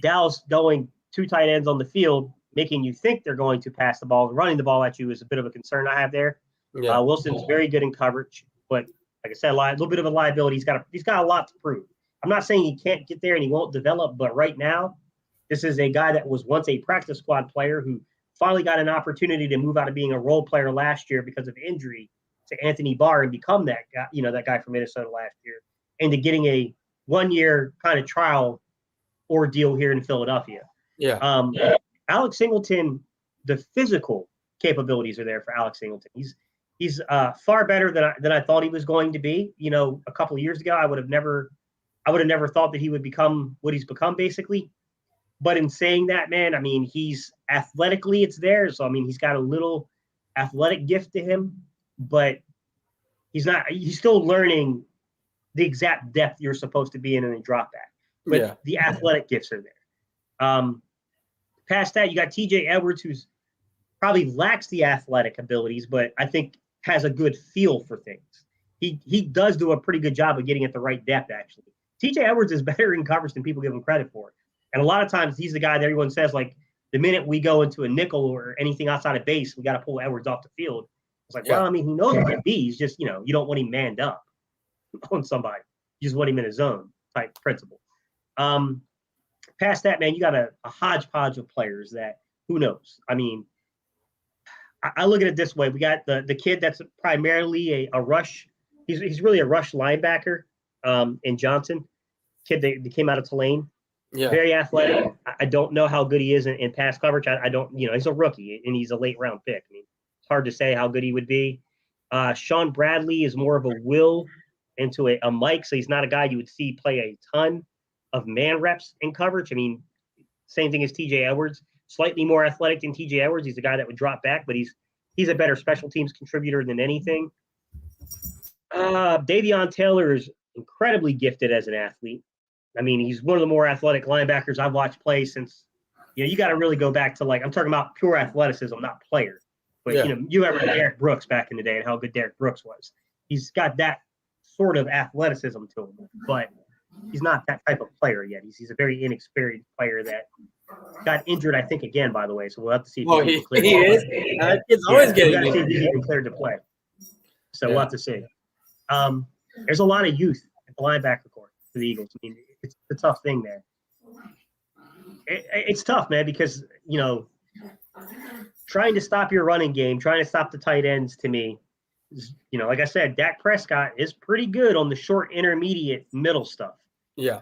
Dallas going 2 tight ends on the field, making you think they're going to pass the ball, running the ball at you, is a bit of a concern I have there. Yeah. Wilson's very good in coverage, but like I said, a little bit of a liability. He's got a lot to prove. I'm not saying he can't get there and he won't develop, but right now, this is a guy that was once a practice squad player who finally got an opportunity to move out of being a role player last year because of injury to Anthony Barr and become that guy, that guy from Minnesota last year, into getting a 1-year kind of trial ordeal here in Philadelphia. Yeah. Alex Singleton, the physical capabilities are there for Alex Singleton. He's far better than I thought he was going to be. A couple of years ago, I would have never thought that he would become what he's become, basically. But in saying that, man, I mean, he's athletically, it's there. So, I mean, he's got a little athletic gift to him, but he's still learning the exact depth you're supposed to be in a drop back. But the athletic gifts are there. Past that, you got TJ Edwards, who's probably lacks the athletic abilities, but I think has a good feel for things. He does do a pretty good job of getting at the right depth, actually. TJ Edwards is better in coverage than people give him credit for. And a lot of times he's the guy that everyone says, like, the minute we go into a nickel or anything outside of base, we got to pull Edwards off the field. It's like, well, I mean, he knows what it be. He's just, you don't want him manned up on somebody. You just want him in his zone type principle. Past that, man, you got a hodgepodge of players that, who knows? I mean, I look at it this way. We got the kid that's primarily a rush. He's really a rush linebacker in Johnson. Kid that came out of Tulane. Yeah. Very athletic. I don't know how good he is in pass coverage. I don't, he's a rookie and he's a late round pick. I mean, it's hard to say how good he would be. Sean Bradley is more of a Will into a Mike, so he's not a guy you would see play a ton of man reps in coverage. I mean, same thing as TJ Edwards, slightly more athletic than TJ Edwards. He's a guy that would drop back, but he's a better special teams contributor than anything. Davion Taylor is incredibly gifted as an athlete. I mean, he's one of the more athletic linebackers I've watched play since, you got to really go back to, like, I'm talking about pure athleticism, not player. But, you remember Derek Brooks back in the day and how good Derek Brooks was. He's got that sort of athleticism to him, but he's not that type of player yet. He's a very inexperienced player that got injured, I think, again, by the way. So we'll have to see. He is. It's always getting injured. We'll see if he's even cleared to play. So we'll have to see. There's a lot of youth at the linebacker corps for the Eagles. I mean, it's a tough thing there. It's tough, man, because, trying to stop your running game, trying to stop the tight ends, to me, is, like I said, Dak Prescott is pretty good on the short, intermediate, middle stuff. Yeah.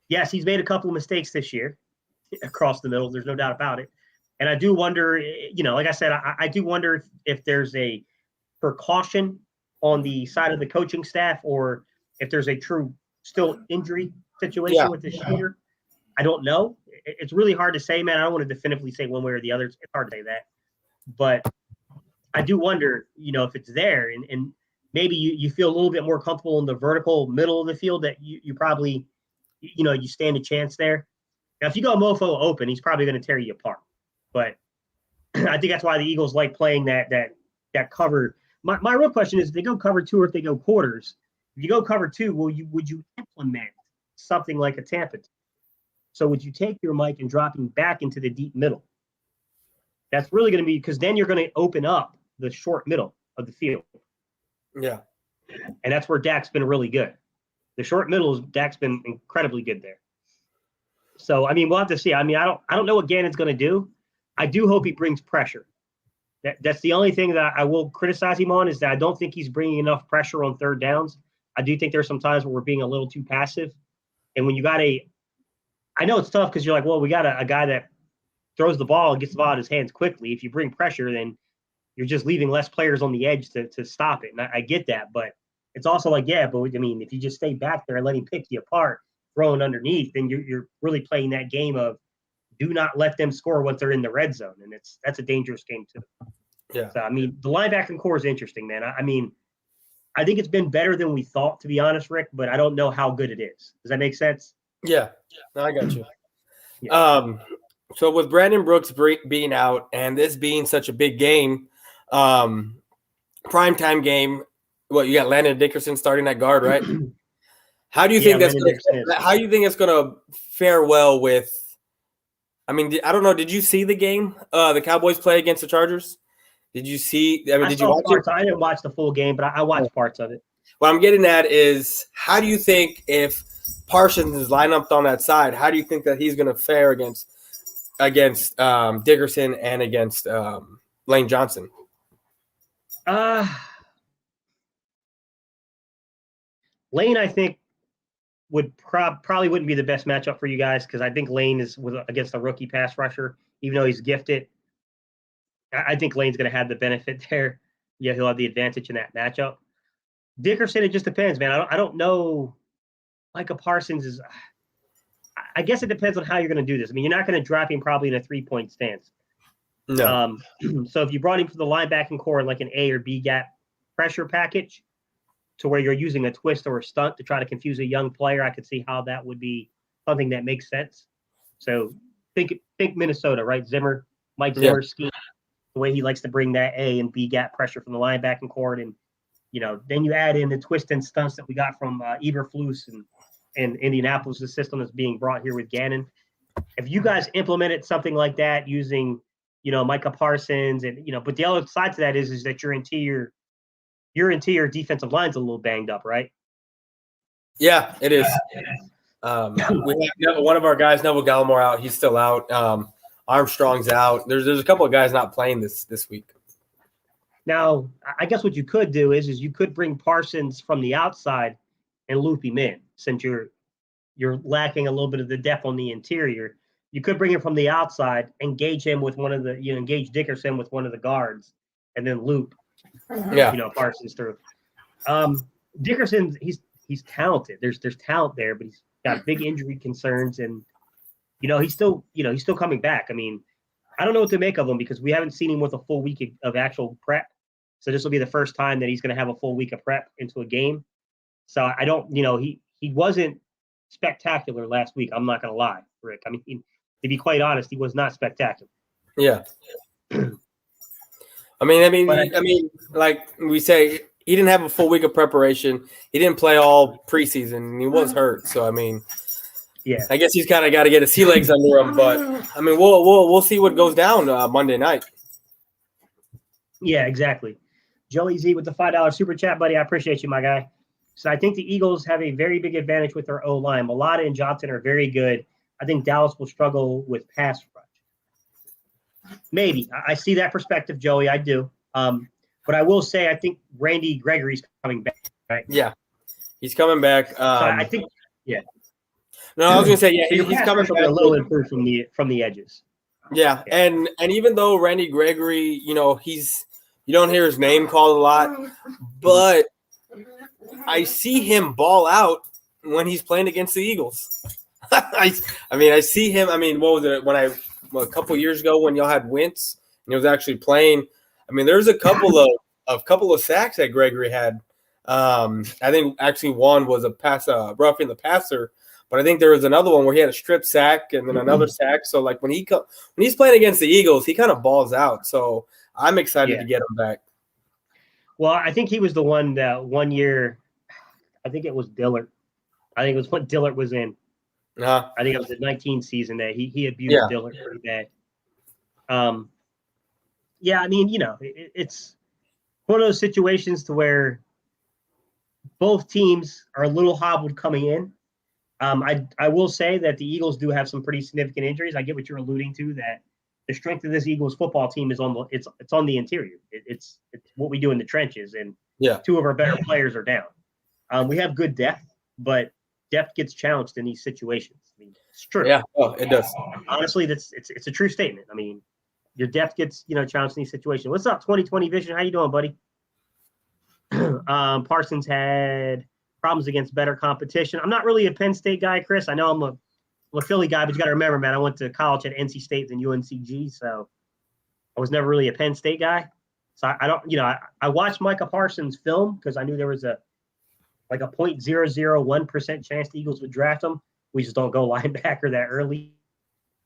Yes, he's made a couple of mistakes this year across the middle. There's no doubt about it. And I do wonder, like I said, I do wonder if there's a precaution on the side of the coaching staff, or if there's a true still injury situation with the shooter. I don't know. It's really hard to say, man. I don't want to definitively say one way or the other. It's hard to say that. But I do wonder, if it's there, and maybe you feel a little bit more comfortable in the vertical middle of the field, that you probably, you stand a chance there. Now, if you go mofo open, he's probably going to tear you apart. But I think that's why the Eagles like playing that cover. My real question is, if they go cover 2 or if they go quarters. If you go cover 2, would you implement something like a Tampa? So would you take your Mike and drop him back into the deep middle? That's really going to be, because then you're going to open up the short middle of the field. Yeah. And that's where Dak's been really good. The short middle, Dak's been incredibly good there. So, I mean, we'll have to see. I mean, I don't know what Gannon's going to do. I do hope he brings pressure. That's the only thing that I will criticize him on, is that I don't think he's bringing enough pressure on third downs. I do think there's some times where we're being a little too passive. And when you got I know it's tough because you're like, well, we got a guy that throws the ball and gets the ball out of his hands quickly. If you bring pressure, then you're just leaving less players on the edge to stop it. And I get that, but it's also like, but I mean, if you just stay back there and let him pick you apart, throwing underneath, then you're really playing that game of do not let them score once they're in the red zone. And that's a dangerous game too. Yeah. So, I mean, the linebacking core is interesting, man. I mean, I think it's been better than we thought, to be honest, Rick, but I don't know how good it is. Does that make sense? Yeah. No, I got you. Yeah. So with Brandon Brooks being out and this being such a big game, primetime game, you got Landon Dickerson starting at guard, right? How do you think it's gonna fare well with? I mean, I don't know. Did you see the game? The Cowboys play against the Chargers. Did you see? I mean, did you watch it? I didn't watch the full game, but I watched parts of it. What I'm getting at is, how do you think if Parsons is lined up on that side, how do you think that he's going to fare against Dickerson and against Lane Johnson? Lane, I think, would probably wouldn't be the best matchup for you guys, because I think Lane is against a rookie pass rusher, even though he's gifted. I think Lane's going to have the benefit there. Yeah, he'll have the advantage in that matchup. Dickerson, it just depends, man. I don't know. Micah Parsons is – I guess it depends on how you're going to do this. I mean, you're not going to drop him probably in a 3-point stance. No. So if you brought him for the linebacking core in like an A or B gap pressure package, to where you're using a twist or a stunt to try to confuse a young player, I could see how that would be something that makes sense. So think Minnesota, right? Mike Zimmer's scheme, the way he likes to bring that A and B gap pressure from the linebacking core, and then you add in the twist and stunts that we got from Eberflus and Indianapolis, the system that's being brought here with Gannon. If you guys implemented something like that using, Micah Parsons and but the other side to that is that your interior defensive line's a little banged up, right? Yeah, it is. We have one of our guys, Neville Gallimore, out. He's still out. Armstrong's out. There's a couple of guys not playing this week. Now, I guess what you could do is you could bring Parsons from the outside and loop him in, since you're lacking a little bit of the depth on the interior. You could bring him from the outside, engage him with engage Dickerson with one of the guards, and then loop Yeah. Parsons threw. Dickerson, he's talented. There's talent there, but he's got big injury concerns, and he's still coming back. I mean, I don't know what to make of him because we haven't seen him with a full week of actual prep. So this will be the first time that he's going to have a full week of prep into a game. So I don't, he wasn't spectacular last week. I'm not going to lie, Rick. I mean, to be quite honest, he was not spectacular. Yeah. I mean, like we say, he didn't have a full week of preparation. He didn't play all preseason. He was hurt. So, I mean, yeah, I guess he's kind of got to get his sea legs under him. But, I mean, we'll see what goes down Monday night. Yeah, exactly. Joey Z with the $5 super chat, buddy. I appreciate you, my guy. So I think the Eagles have a very big advantage with their O-line. Mulata and Johnson are very good. I think Dallas will struggle with pass rush. Maybe. I see that perspective, Joey. I do. But I will say I think Randy Gregory's coming back. Right? Yeah, he's coming back. So I think, yeah. No, I was going to say, yeah, so he's coming back. A little improved from the edges. Yeah, and even though Randy Gregory, you don't hear his name called a lot, but I see him ball out when he's playing against the Eagles. I see him. I mean, what was it a couple years ago when y'all had Wentz and he was actually playing? I mean, there's a couple of sacks that Gregory had. I think actually one was a pass, roughing the passer, but I think there was another one where he had a strip sack and then another sack. So like when he's playing against the Eagles, he kind of balls out. So I'm excited to get him back. Well, I think he was the one that 1 year. I think it was Dillard. I think it was when Dillard was in. I think it was the 19 season that he abused Dillard pretty bad. Yeah, I mean, it's one of those situations to where both teams are a little hobbled coming in. I will say that the Eagles do have some pretty significant injuries. I get what you're alluding to, that the strength of this Eagles football team is on the interior. It's what we do in the trenches, and two of our better players are down. We have good depth, but depth gets challenged in these situations. I mean, it's true. Yeah, it does. Honestly, it's a true statement. I mean, your depth gets challenged in these situations. What's up, 2020 Vision? How you doing, buddy? Parsons had problems against better competition. I'm not really a Penn State guy, Chris. I know I'm a Philly guy, but you got to remember, man, I went to college at NC State and UNCG, so I was never really a Penn State guy. So I don't, I watched Micah Parsons' film because I knew there was a 0.001% chance the Eagles would draft him. We just don't go linebacker that early.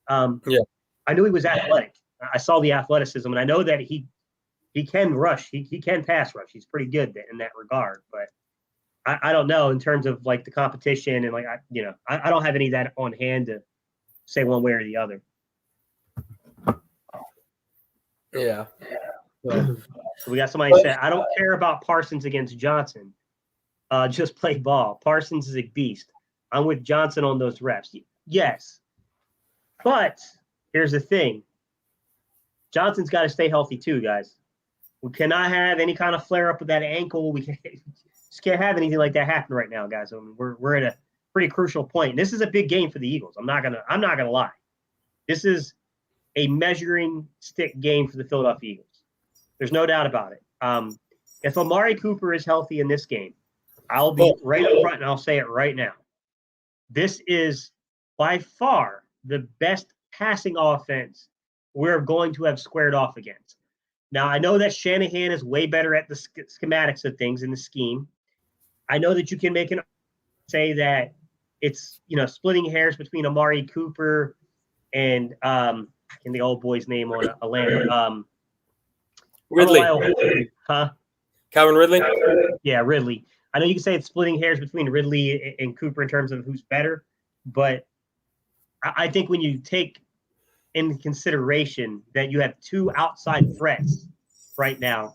I knew he was athletic. I saw the athleticism, and I know that he can rush. He can pass rush. He's pretty good in that regard. But I don't know in terms of like the competition and I don't have any of that on hand to say one way or the other. Yeah. So we got somebody said, I don't care about Parsons against Johnson. Just play ball. Parsons is a beast. I'm with Johnson on those reps. Yes. But here's the thing. Johnson's got to stay healthy too, guys. We cannot have any kind of flare up with that ankle. We just can't have anything like that happen right now, guys. I mean, we're at a pretty crucial point. And this is a big game for the Eagles. I'm not gonna lie. This is a measuring stick game for the Philadelphia Eagles. There's no doubt about it. If Amari Cooper is healthy in this game, I'll be right up front and I'll say it right now. This is by far the best passing offense we're going to have squared off against. Now, I know that Shanahan is way better at the schematics of things in the scheme. I know that you can say that it's, splitting hairs between Amari Cooper and in the old boy's name on Atlanta. Ridley. Calvin Ridley? Yeah, Ridley. I know you can say it's splitting hairs between Ridley and Cooper in terms of who's better, but I think when you take in consideration that you have two outside threats right now,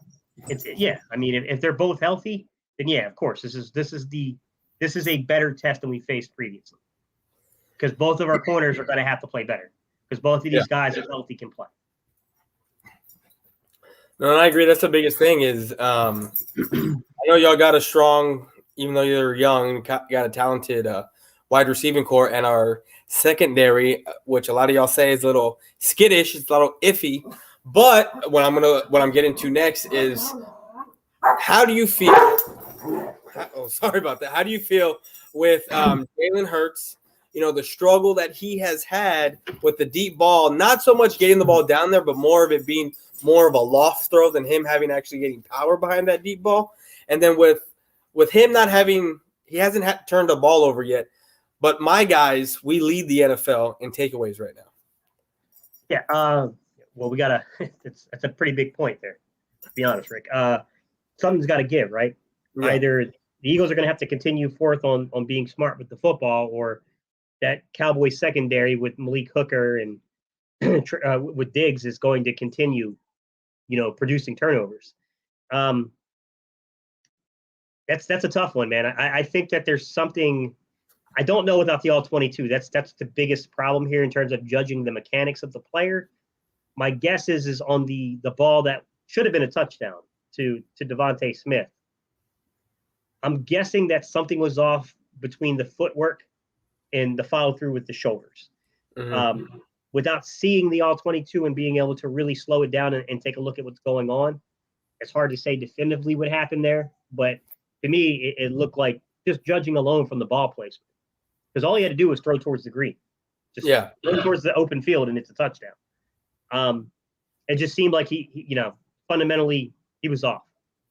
I mean, if they're both healthy, then of course, this is a better test than we faced previously, because both of our corners are going to have to play better because both of these guys, if healthy, can play. No, and I agree. That's the biggest thing is I know y'all got a strong, even though you're young, got a talented wide receiving core, and our secondary, which a lot of y'all say is a little skittish, it's a little iffy. But what I'm getting to next is how do you feel? Oh, sorry about that. How do you feel with Jalen Hurts? You know, the struggle that he has had with the deep ball, not so much getting the ball down there, but more of it being more of a loft throw than him having actually getting power behind that deep ball. And then with him not having, he hasn't turned the ball over yet. But my guys, we lead the NFL in takeaways right now. Yeah. Well, we gotta. That's a pretty big point there. To be honest, Rick. Something's got to give, right? Yeah. Either the Eagles are going to have to continue forth on being smart with the football, or that Cowboys secondary with Malik Hooker and with Diggs is going to continue, producing turnovers. That's a tough one, man. I think that there's something I don't know without the all-22. That's the biggest problem here in terms of judging the mechanics of the player. My guess is on the ball that should have been a touchdown to Devontae Smith. I'm guessing that something was off between the footwork and the follow through with the shoulders. Mm-hmm. Without seeing the all-22 and being able to really slow it down and take a look at what's going on, it's hard to say definitively what happened there. But to me, it looked like just judging alone from the ball placement. Because all he had to do was throw towards the green. Just throw towards the open field, and it's a touchdown. It just seemed like he fundamentally he was off.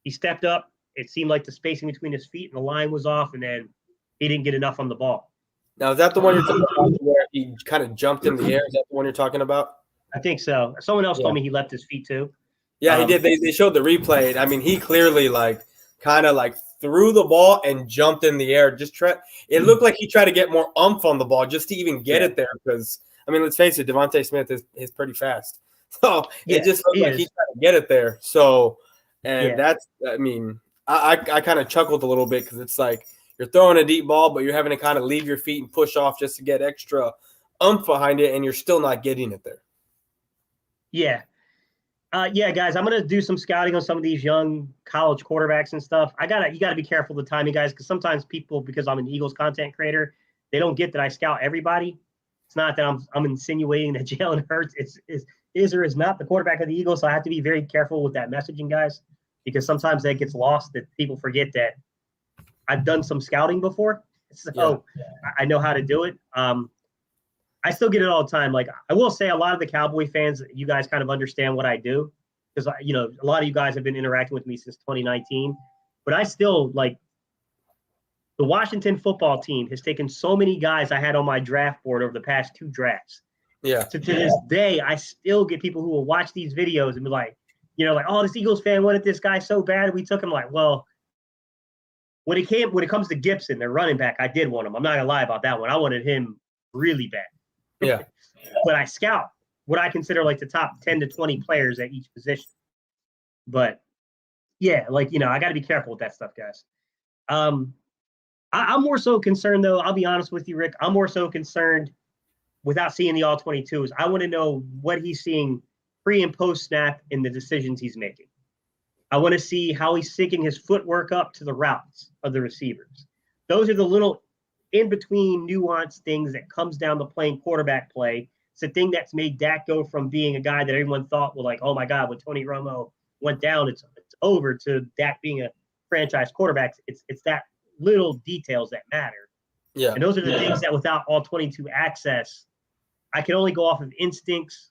He stepped up. It seemed like the spacing between his feet and the line was off, and then he didn't get enough on the ball. Now, is that the one you're talking about where he kind of jumped in the air? Is that the one you're talking about? I think so. Someone else told me he left his feet too. Yeah, he did. They showed the replay. I mean, he clearly kind of threw the ball and jumped in the air. It looked like he tried to get more oomph on the ball just to even get it there. Because I mean, let's face it, Devontae Smith is pretty fast. So it just looked like he tried to get it there. So that's, I mean, I kind of chuckled a little bit because it's like you're throwing a deep ball, but you're having to kind of leave your feet and push off just to get extra oomph behind it, and you're still not getting it there. Yeah. Guys, I'm gonna do some scouting on some of these young college quarterbacks and stuff. You gotta be careful with the timing, guys, because sometimes people, because I'm an Eagles content creator, they don't get that I scout everybody. It's not that I'm insinuating that Jalen Hurts is or is not the quarterback of the Eagles. So I have to be very careful with that messaging, guys, because sometimes that gets lost. That people forget that I've done some scouting before, so I know how to do it. I still get it all the time. Like, I will say a lot of the Cowboy fans, you guys kind of understand what I do because, a lot of you guys have been interacting with me since 2019. But I still, the Washington football team has taken so many guys I had on my draft board over the past 2 drafts. Yeah. To this day, I still get people who will watch these videos and be like, oh, this Eagles fan wanted this guy so bad. We took him. Well, when it comes to Gibson, their running back, I did want him. I'm not going to lie about that one. I wanted him really bad. Yeah. But I scout what I consider the top 10 to 20 players at each position. But I got to be careful with that stuff, guys. I'm more so concerned, though. I'll be honest with you, Rick. I'm more so concerned without seeing the all-22s. I want to know what he's seeing pre and post snap in the decisions he's making. I want to see how he's syncing his footwork up to the routes of the receivers. Those are the little in-between nuanced things that comes down to playing quarterback play. It's the thing that's made Dak go from being a guy that everyone thought, oh my God, when Tony Romo went down, it's over, to Dak being a franchise quarterback. It's that little details that matter. Yeah. And those are the things that without all 22 access, I can only go off of instincts,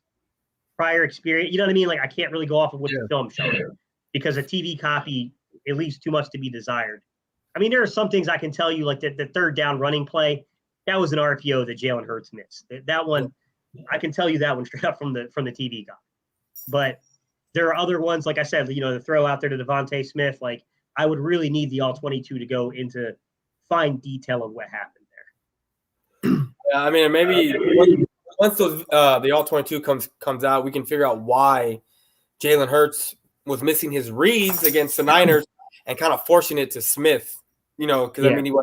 prior experience. You know what I mean? I can't really go off of what the film showed because a TV copy, it leaves too much to be desired. I mean, there are some things I can tell you, like the third down running play. That was an RPO that Jalen Hurts missed. That one, I can tell you that one straight up from the TV guy. But there are other ones, like I said, the throw out there to Devontae Smith. I would really need the all-22 to go into fine detail of what happened there. Yeah, I mean, maybe once those the all-22 comes out, we can figure out why Jalen Hurts was missing his reads against the Niners and kind of forcing it to Smith. Because I mean,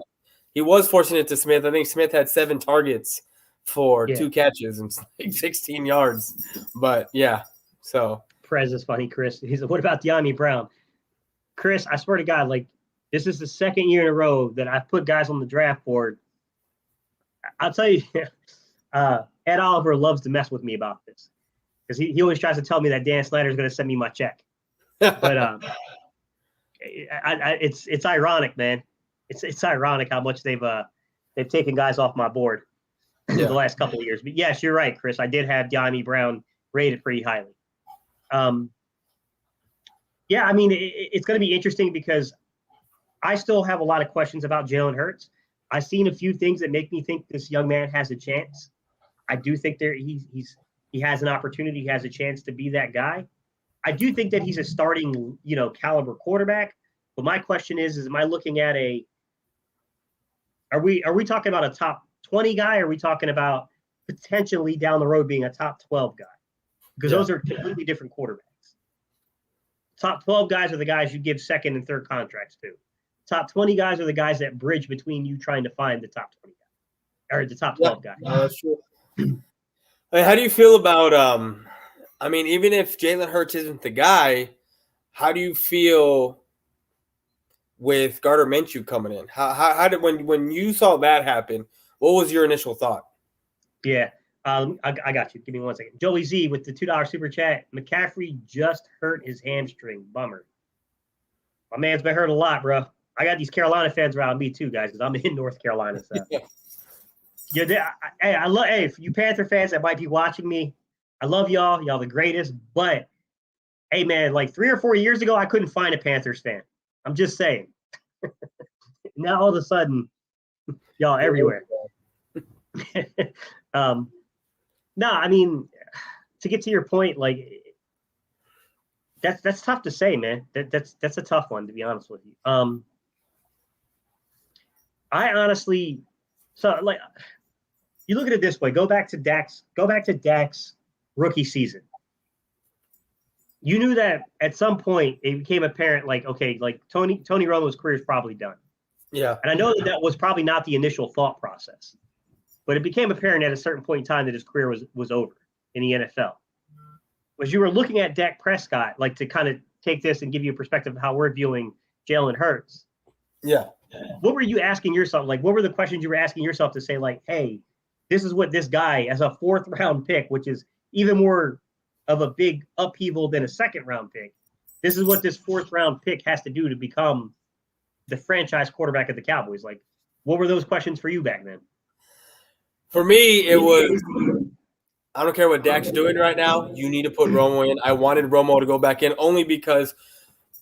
he was forcing it to Smith. I think Smith had 7 targets for 2 catches and 16 yards. But so Prez is funny, Chris. He's like, what about De'Ami Brown? Chris, I swear to God, this is the second year in a row that I've put guys on the draft board. I'll tell you, Ed Oliver loves to mess with me about this because he always tries to tell me that Dan Snyder is going to send me my check. But It's ironic, man. It's ironic how much they've taken guys off my board the last couple of years. But yes, you're right, Chris. I did have Dyami Brown rated pretty highly. Yeah, I mean, it's going to be interesting because I still have a lot of questions about Jalen Hurts. I've seen a few things that make me think this young man has a chance. I do think he has an opportunity. He has a chance to be that guy. I do think that he's a starting, caliber quarterback. But my question is am I looking at are we talking about a top 20 guy? Or are we talking about potentially down the road being a top 12 guy? Because those are completely different quarterbacks. Top 12 guys are the guys you give second and third contracts to. Top 20 guys are the guys that bridge between you trying to find the top 20 guy or the top 12 guy. That's true. How do you feel about even if Jalen Hurts isn't the guy, how do you feel with Gardner Minshew coming in? How did when you saw that happen, what was your initial thought? Yeah. I got you. Give me 1 second. Joey Z with the $2 super chat. McCaffrey just hurt his hamstring. Bummer. My man's been hurt a lot, bro. I got these Carolina fans around me too, guys, because I'm in North Carolina. So. Hey, for you Panther fans that might be watching me, I love y'all. Y'all the greatest. But, hey, man, like 3 or 4 years ago, I couldn't find a Panthers fan. I'm just saying. Now all of a sudden, y'all everywhere. No, I mean, to get to your point, like that's tough to say, man. That's a tough one, to be honest with you. I honestly, you look at it this way. Go back to Dak's rookie season. You knew that at some point it became apparent, like, okay, like Tony Romo's career is probably done. Yeah, and I know that was probably not the initial thought process. But it became apparent at a certain point in time that his career was over in the NFL. As you were looking at Dak Prescott, like to kind of take this and give you a perspective of how we're viewing Jalen Hurts. Yeah. What were you asking yourself? Like, what were the questions you were asking yourself to say, like, hey, this is what this guy as a 4th round pick, which is even more of a big upheaval than a 2nd round pick. This is what this 4th round pick has to do to become the franchise quarterback of the Cowboys. Like, what were those questions for you back then? For me, it was, I don't care what Dak's doing right now. You need to put Romo in. I wanted Romo to go back in only because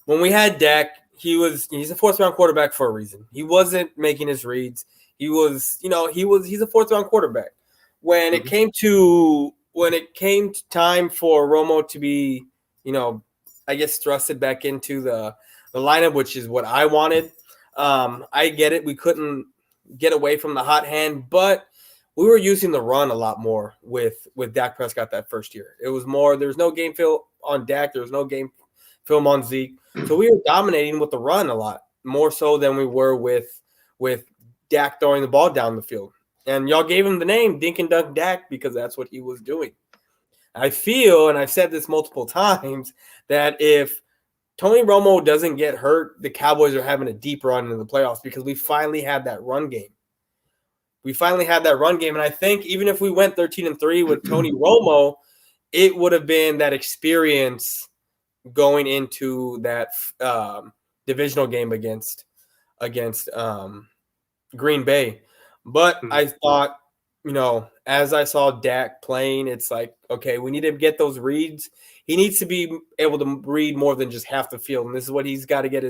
when we had Dak, he's a 4th round quarterback for a reason. He wasn't making his reads. He's a 4th round quarterback. When it came to time for Romo to be, I guess thrusted back into the lineup, which is what I wanted. I get it. We couldn't get away from the hot hand, but we were using the run a lot more with Dak Prescott that first year. It was more, there was no game film on Dak. There was no game film on Zeke. So we were dominating with the run a lot, more so than we were with Dak throwing the ball down the field. And y'all gave him the name Dink and Dunk Dak because that's what he was doing. I feel, and I've said this multiple times, that if Tony Romo doesn't get hurt, the Cowboys are having a deep run into the playoffs because we finally had that run game. And I think even if we went 13-3 with Tony Romo, it would have been that experience going into that divisional game against Green Bay. But I thought, as I saw Dak playing, it's like, okay, we need to get those reads. He needs to be able to read more than just half the field, and this is what he's got to get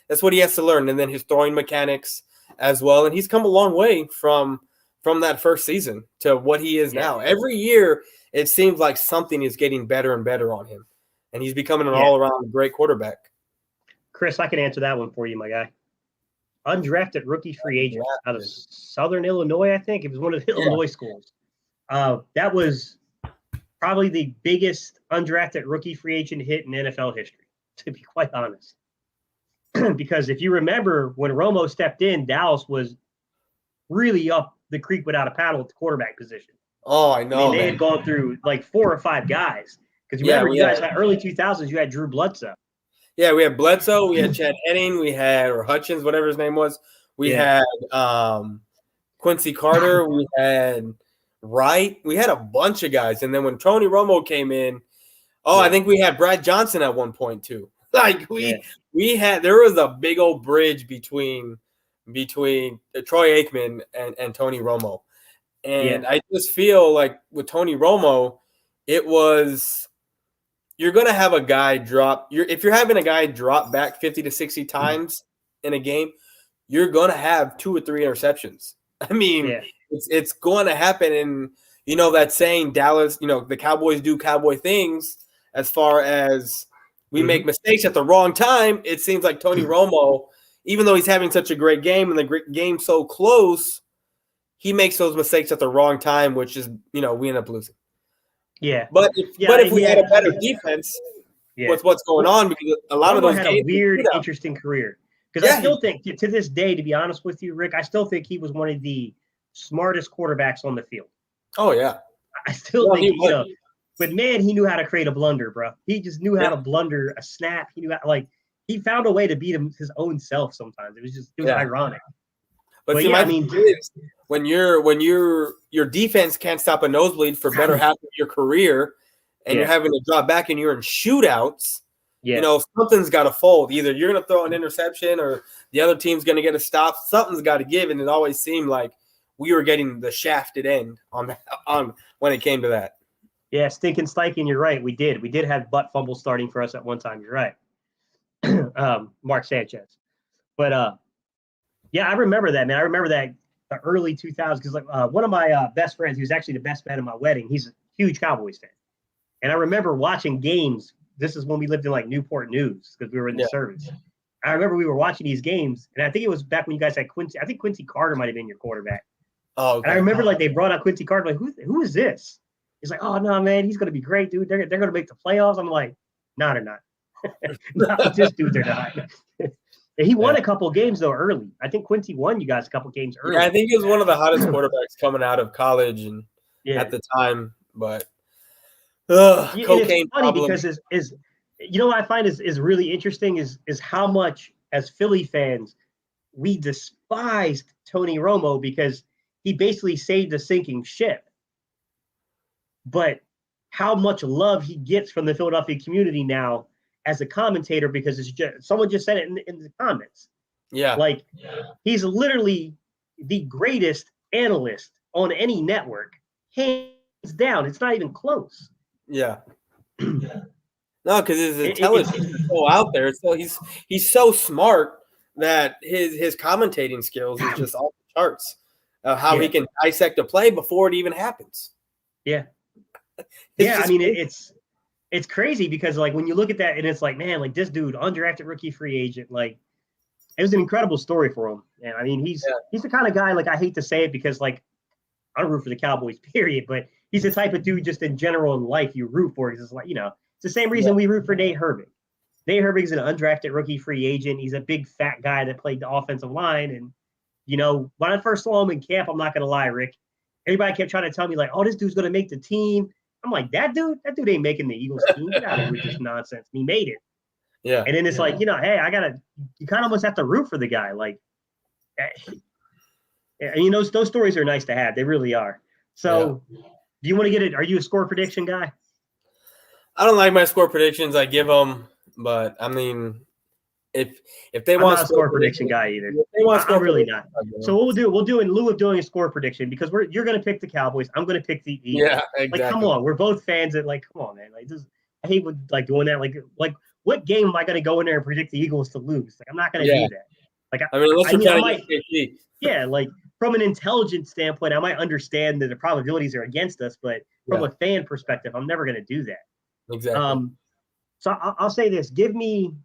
that's what he has to learn, and then his throwing mechanics as well. And he's come a long way from that first season to what he is now. Every year, it seems like something is getting better and better on him, and he's becoming an all-around great quarterback. Chris, I can answer that one for you, my guy. Undrafted rookie free agent out of Southern Illinois, I think. It was one of the Illinois schools. That was probably the biggest undrafted rookie free agent hit in NFL history, to be quite honest. Because if you remember, when Romo stepped in, Dallas was really up the creek without a paddle at the quarterback position. Oh, I know. They had gone through like 4 or 5 guys. Because remember, you guys had early 2000s, you had Drew Bledsoe. Yeah, we had Bledsoe, we had Chad Henning, or Hutchins, whatever his name was. We had Quincy Carter, we had Wright. We had a bunch of guys. And then when Tony Romo came in, I think we had Brad Johnson at one point too. Like there was a big old bridge between Troy Aikman and Tony Romo. And I just feel like with Tony Romo, it was you're going to have a guy if you're having a guy drop back 50 to 60 times in a game, you're going to have 2 or 3 interceptions. I mean, it's going to happen. And, you know, that saying Dallas, you know, the Cowboys do Cowboy things as far as we make mistakes at the wrong time. It seems like Tony Romo, even though he's having such a great game and the game's so close, he makes those mistakes at the wrong time, which is, you know, we end up losing. Yeah. But if we had a better defense with what's going on, because a lot of those had games, a weird, interesting career. Because I still think, to this day, to be honest with you, Rick, I still think he was one of the smartest quarterbacks on the field. Oh, yeah. I still think, you know, but man, he knew how to create a blunder, bro. He just knew how to blunder a snap. He knew how, he found a way to beat his own self sometimes. It was ironic. But see, I mean, when your defense can't stop a nosebleed for better half of your career, and you're having to drop back and you're in shootouts, you know, something's got to fold. Either you're going to throw an interception or the other team's going to get a stop. Something's got to give, and it always seemed like we were getting the shafted end on when it came to that. Yeah, stinking Steichen, you're right. We did have butt fumble starting for us at one time. You're right. Mark Sanchez. But yeah, I remember that, man. I remember that the early 2000s because one of my best friends, he was actually the best man at my wedding. He's a huge Cowboys fan. And I remember watching games. This is when we lived in Newport News because we were in the service. I remember we were watching these games, and I think it was back when you guys had Quincy. I think Quincy Carter might have been your quarterback. Oh, okay. And I remember they brought out Quincy Carter. Who is this? He's like, oh no, man, he's gonna be great, dude. They're gonna make the playoffs. I'm like, no, they're not. Not this dude, they're not. And he won a couple games though early. I think Quincy won you guys a couple games early. Yeah, I think he was one of the hottest quarterbacks coming out of college and at the time. But cocaine. It's funny because is you know what I find is really interesting is how much as Philly fans we despised Tony Romo because he basically saved a sinking ship. But how much love he gets from the Philadelphia community now as a commentator because someone just said it in the comments. Yeah. He's literally the greatest analyst on any network. Hands down. It's not even close. Yeah. No, because his intelligence is so out there. So he's so smart that his commentating skills is just off the charts. How he can dissect a play before it even happens. Yeah. I mean, it's crazy because when you look at that and it's like, man, this dude, undrafted rookie free agent, it was an incredible story for him. And I mean, he's the kind of guy, I hate to say it because I don't root for the Cowboys, period, but he's the type of dude just in general in life you root for. It's it's the same reason we root for Nate Herbig. Nate Herbig's an undrafted rookie free agent. He's a big fat guy that played the offensive line. And, when I first saw him in camp, I'm not going to lie, Rick, everybody kept trying to tell me oh, this dude's going to make the team. I'm like, that dude ain't making the Eagles team. Get out of here with this nonsense. He made it. Yeah. And then it's hey, you kind of almost have to root for the guy. Those stories are nice to have. They really are. So do you want to get it? Are you a score prediction guy? I don't like my score predictions. I give them, but I mean, if they want I'm not a score prediction guy either. If they want I'm really not. So what we'll do in lieu of doing a score prediction because you're going to pick the Cowboys. I'm going to pick the Eagles. Yeah, exactly. Come on, we're both fans that come on, man. I hate doing that. What game am I going to go in there and predict the Eagles to lose? I'm not going to do that. Unless you're trying to from an intelligence standpoint, I might understand that the probabilities are against us, but from a fan perspective, I'm never going to do that. Exactly. So I'll say this: give me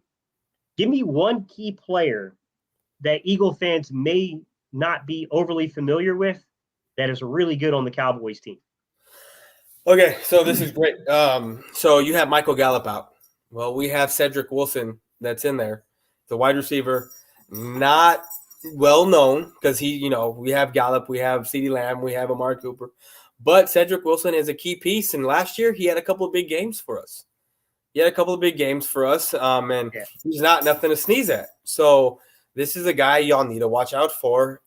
one key player that Eagle fans may not be overly familiar with that is really good on the Cowboys team. Okay, so this is great. So you have Michael Gallup out. Well, we have Cedric Wilson that's in there, the wide receiver, not well known because we have Gallup, we have CeeDee Lamb, we have Amari Cooper, but Cedric Wilson is a key piece. And last year he had a couple of big games for us. And he's not nothing to sneeze at. So this is a guy y'all need to watch out for.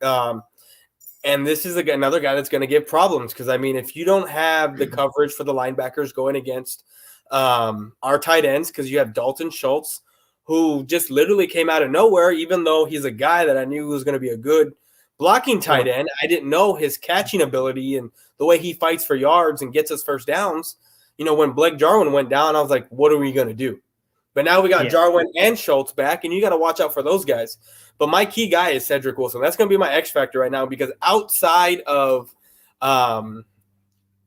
And this is another guy that's going to give problems because, if you don't have the coverage for the linebackers going against our tight ends because you have Dalton Schultz, who just literally came out of nowhere, even though he's a guy that I knew was going to be a good blocking tight end. I didn't know his catching ability and the way he fights for yards and gets us first downs. When Blake Jarwin went down, I was like, what are we going to do? But now we got Jarwin and Schultz back, and you got to watch out for those guys. But my key guy is Cedric Wilson. That's going to be my X factor right now, because outside of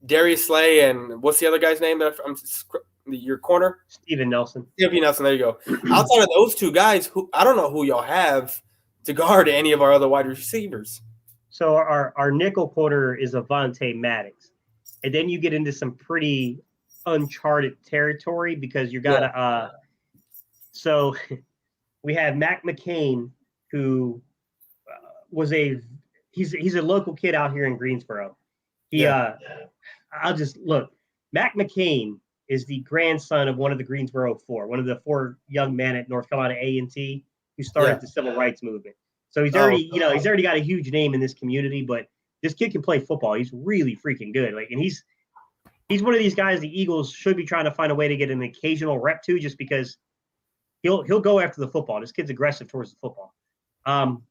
Darius Slay and what's the other guy's name that your corner? Steven Nelson. Steven Nelson, there you go. Outside of those two guys, I don't know who y'all have to guard any of our other wide receivers. So our nickel corner is Avonte Maddox. And then you get into some pretty uncharted territory, because you got so we have Mac McCain, who was he's a local kid out here in Greensboro. I'll just look. Mac McCain is the grandson of one of the Greensboro Four, one of the 4 young men at North Carolina A&T who started the civil rights movement. So he's already, he's already got a huge name in this community. But this kid can play football. He's really freaking good. And he's one of these guys the Eagles should be trying to find a way to get an occasional rep to, just because he'll go after the football. This kid's aggressive towards the football.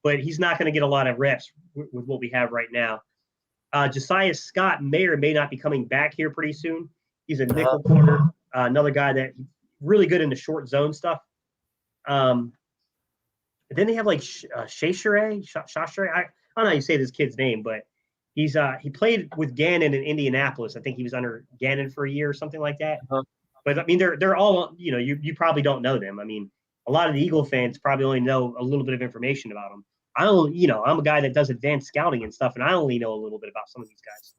But he's not going to get a lot of reps with what we have right now. Josiah Scott may or may not be coming back here pretty soon. He's a nickel corner, another guy that really good in the short zone stuff. Then they have like Shashere. I don't know how you say this kid's name, but he played with Gannon in Indianapolis. I think he was under Gannon for a year or something like that. But I mean, they're all, you probably don't know them. I mean, a lot of the Eagle fans probably only know a little bit of information about them. I'm a guy that does advanced scouting and stuff, and I only know a little bit about some of these guys.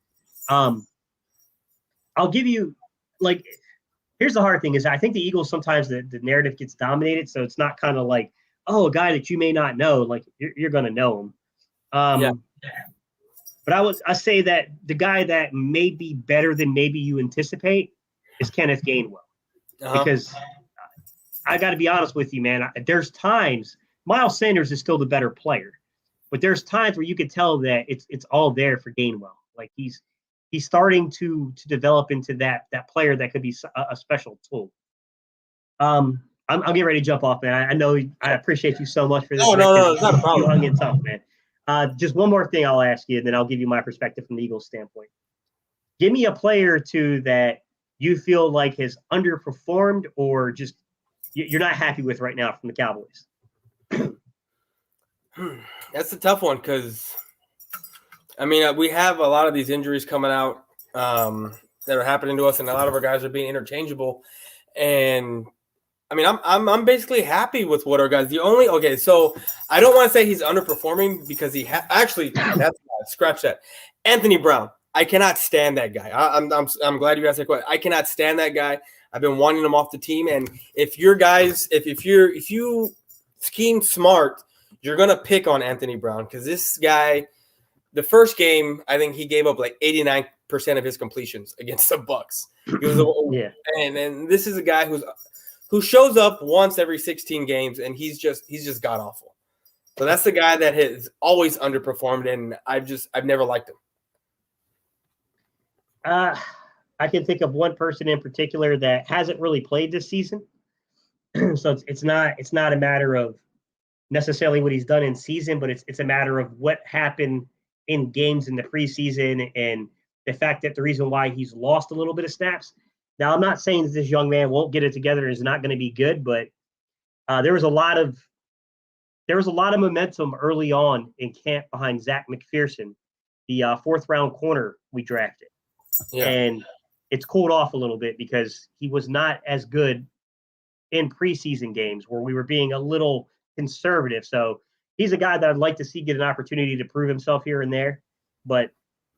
I'll give you, here's the hard thing is I think the Eagles, sometimes the narrative gets dominated. So it's not kind of like, oh, a guy that you may not know, like you're going to know him. But I say that the guy that may be better than maybe you anticipate is Kenneth Gainwell. Because I got to be honest with you, man. There's times Miles Sanders is still the better player, but there's times where you could tell that it's all there for Gainwell. Like he's starting to develop into that player that could be a special tool. I'll get ready to jump off, man. I know I appreciate you so much for this. No, it's not a problem. You hung in tough, man. Just one more thing I'll ask you, and then I'll give you my perspective from the Eagles standpoint. Give me a player or two that you feel like has underperformed or just you're not happy with right now from the Cowboys. That's a tough one, because I mean, we have a lot of these injuries coming out that are happening to us, and a lot of our guys are being interchangeable. And I mean, I'm basically happy with what our guys. So I don't want to say he's underperforming, because he actually scratch that. Anthony Brown, I cannot stand that guy. I'm glad you asked that question. I cannot stand that guy. I've been wanting him off the team, and if you scheme smart, you're gonna pick on Anthony Brown, because this guy, the first game, I think he gave up like 89% of his completions against the Bucs. And this is a guy who shows up once every 16 games, and he's just god awful. So that's the guy that has always underperformed, and I've never liked him. I can think of one person in particular that hasn't really played this season. So it's not a matter of necessarily what he's done in season, but it's a matter of what happened in games in the preseason and the fact that the reason why he's lost a little bit of snaps. Now, I'm not saying that this young man won't get it together and is not going to be good, but there was a lot of momentum early on in camp behind Zach McPherson, the 4th round corner we drafted. And it's cooled off a little bit because he was not as good in preseason games where we were being a little conservative. So he's a guy that I'd like to see get an opportunity to prove himself here and there, but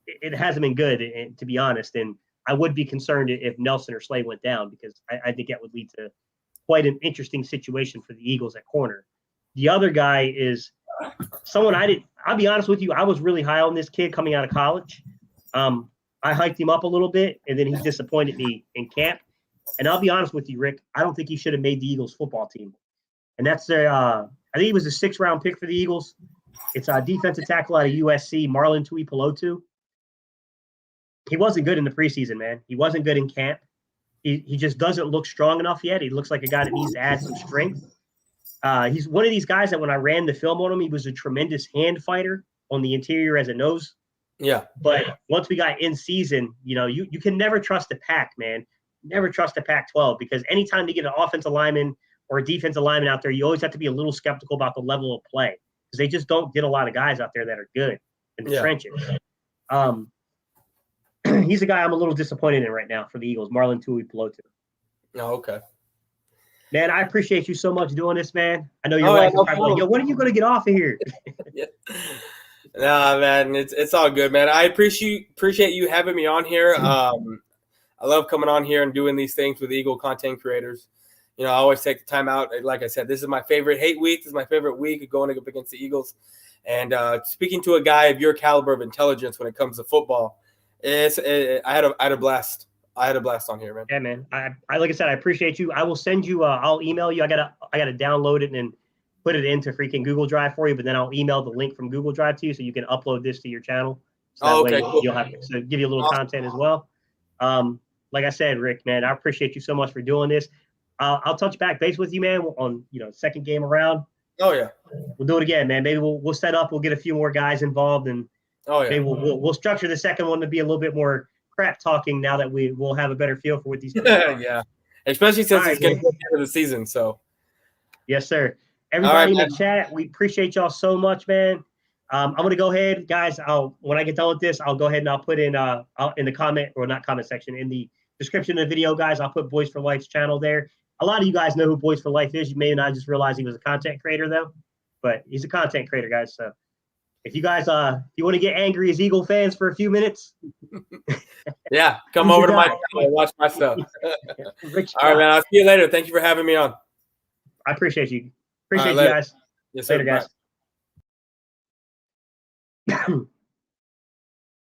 it hasn't been good, to be honest. And I would be concerned if Nelson or Slay went down, because I think that would lead to quite an interesting situation for the Eagles at corner. The other guy is someone I'll be honest with you, I was really high on this kid coming out of college. I hyped him up a little bit, and then he disappointed me in camp. And I'll be honest with you, Rick, I don't think he should have made the Eagles football team. And that's I think he was a 6th round pick for the Eagles. It's a defensive tackle out of USC, Marlon Tuipulotu. He wasn't good in the preseason, man. He wasn't good in camp. He just doesn't look strong enough yet. He looks like a guy that needs to add some strength. He's one of these guys that when I ran the film on him, he was a tremendous hand fighter on the interior as a nose. Yeah. But once we got in season, you can never trust the pack, man. Never trust the Pac-12 because anytime you get an offensive lineman or a defensive lineman out there, you always have to be a little skeptical about the level of play because they just don't get a lot of guys out there that are good in the trenches. He's a guy I'm a little disappointed in right now for the Eagles, Marlon Tuipulotu. Oh, okay. Man, I appreciate you so much doing this, man. I know your wife is probably like, yo, when are you going to get off of here? Yeah. Nah, man, it's all good, man. I appreciate you having me on here. I love coming on here and doing these things with Eagle content creators. I always take the time out. Like I said, this is my favorite hate week. This is my favorite week of going up against the Eagles. And speaking to a guy of your caliber of intelligence when it comes to football, I had a blast. I had a blast on here, man. Yeah, man. I like I said, I appreciate you. I will send you. I'll email you. I gotta download it and put it into freaking Google Drive for you. But then I'll email the link from Google Drive to you so you can upload this to your channel. So that way cool. You'll have to give you a little content as well. Like I said, Rick, man, I appreciate you so much for doing this. I'll touch back base with you, man, on second game around. Oh yeah, we'll do it again, man. Maybe we'll set up. We'll get a few more guys involved, and maybe we'll structure the second one to be a little bit more crap talking. Now that we'll have a better feel for what these guys are. Yeah, especially since it's getting to the end of the season. So yes, sir. Everybody in the chat, we appreciate y'all so much, man. I'm gonna go ahead, guys. When I get done with this, I'll go ahead and I'll put in the comment or not comment section in the description of the video, guys. I'll put Boyz for Life's channel there. A lot of you guys know who Boyz for Life is. You may not just realize he was a content creator though, but he's a content creator, guys. So if you guys if you want to get angry as Eagle fans for a few minutes, yeah, come over to my channel and watch my stuff. All right, man. I'll see you later. Thank you for having me on. I appreciate you. Appreciate you guys. Yes, later, guys.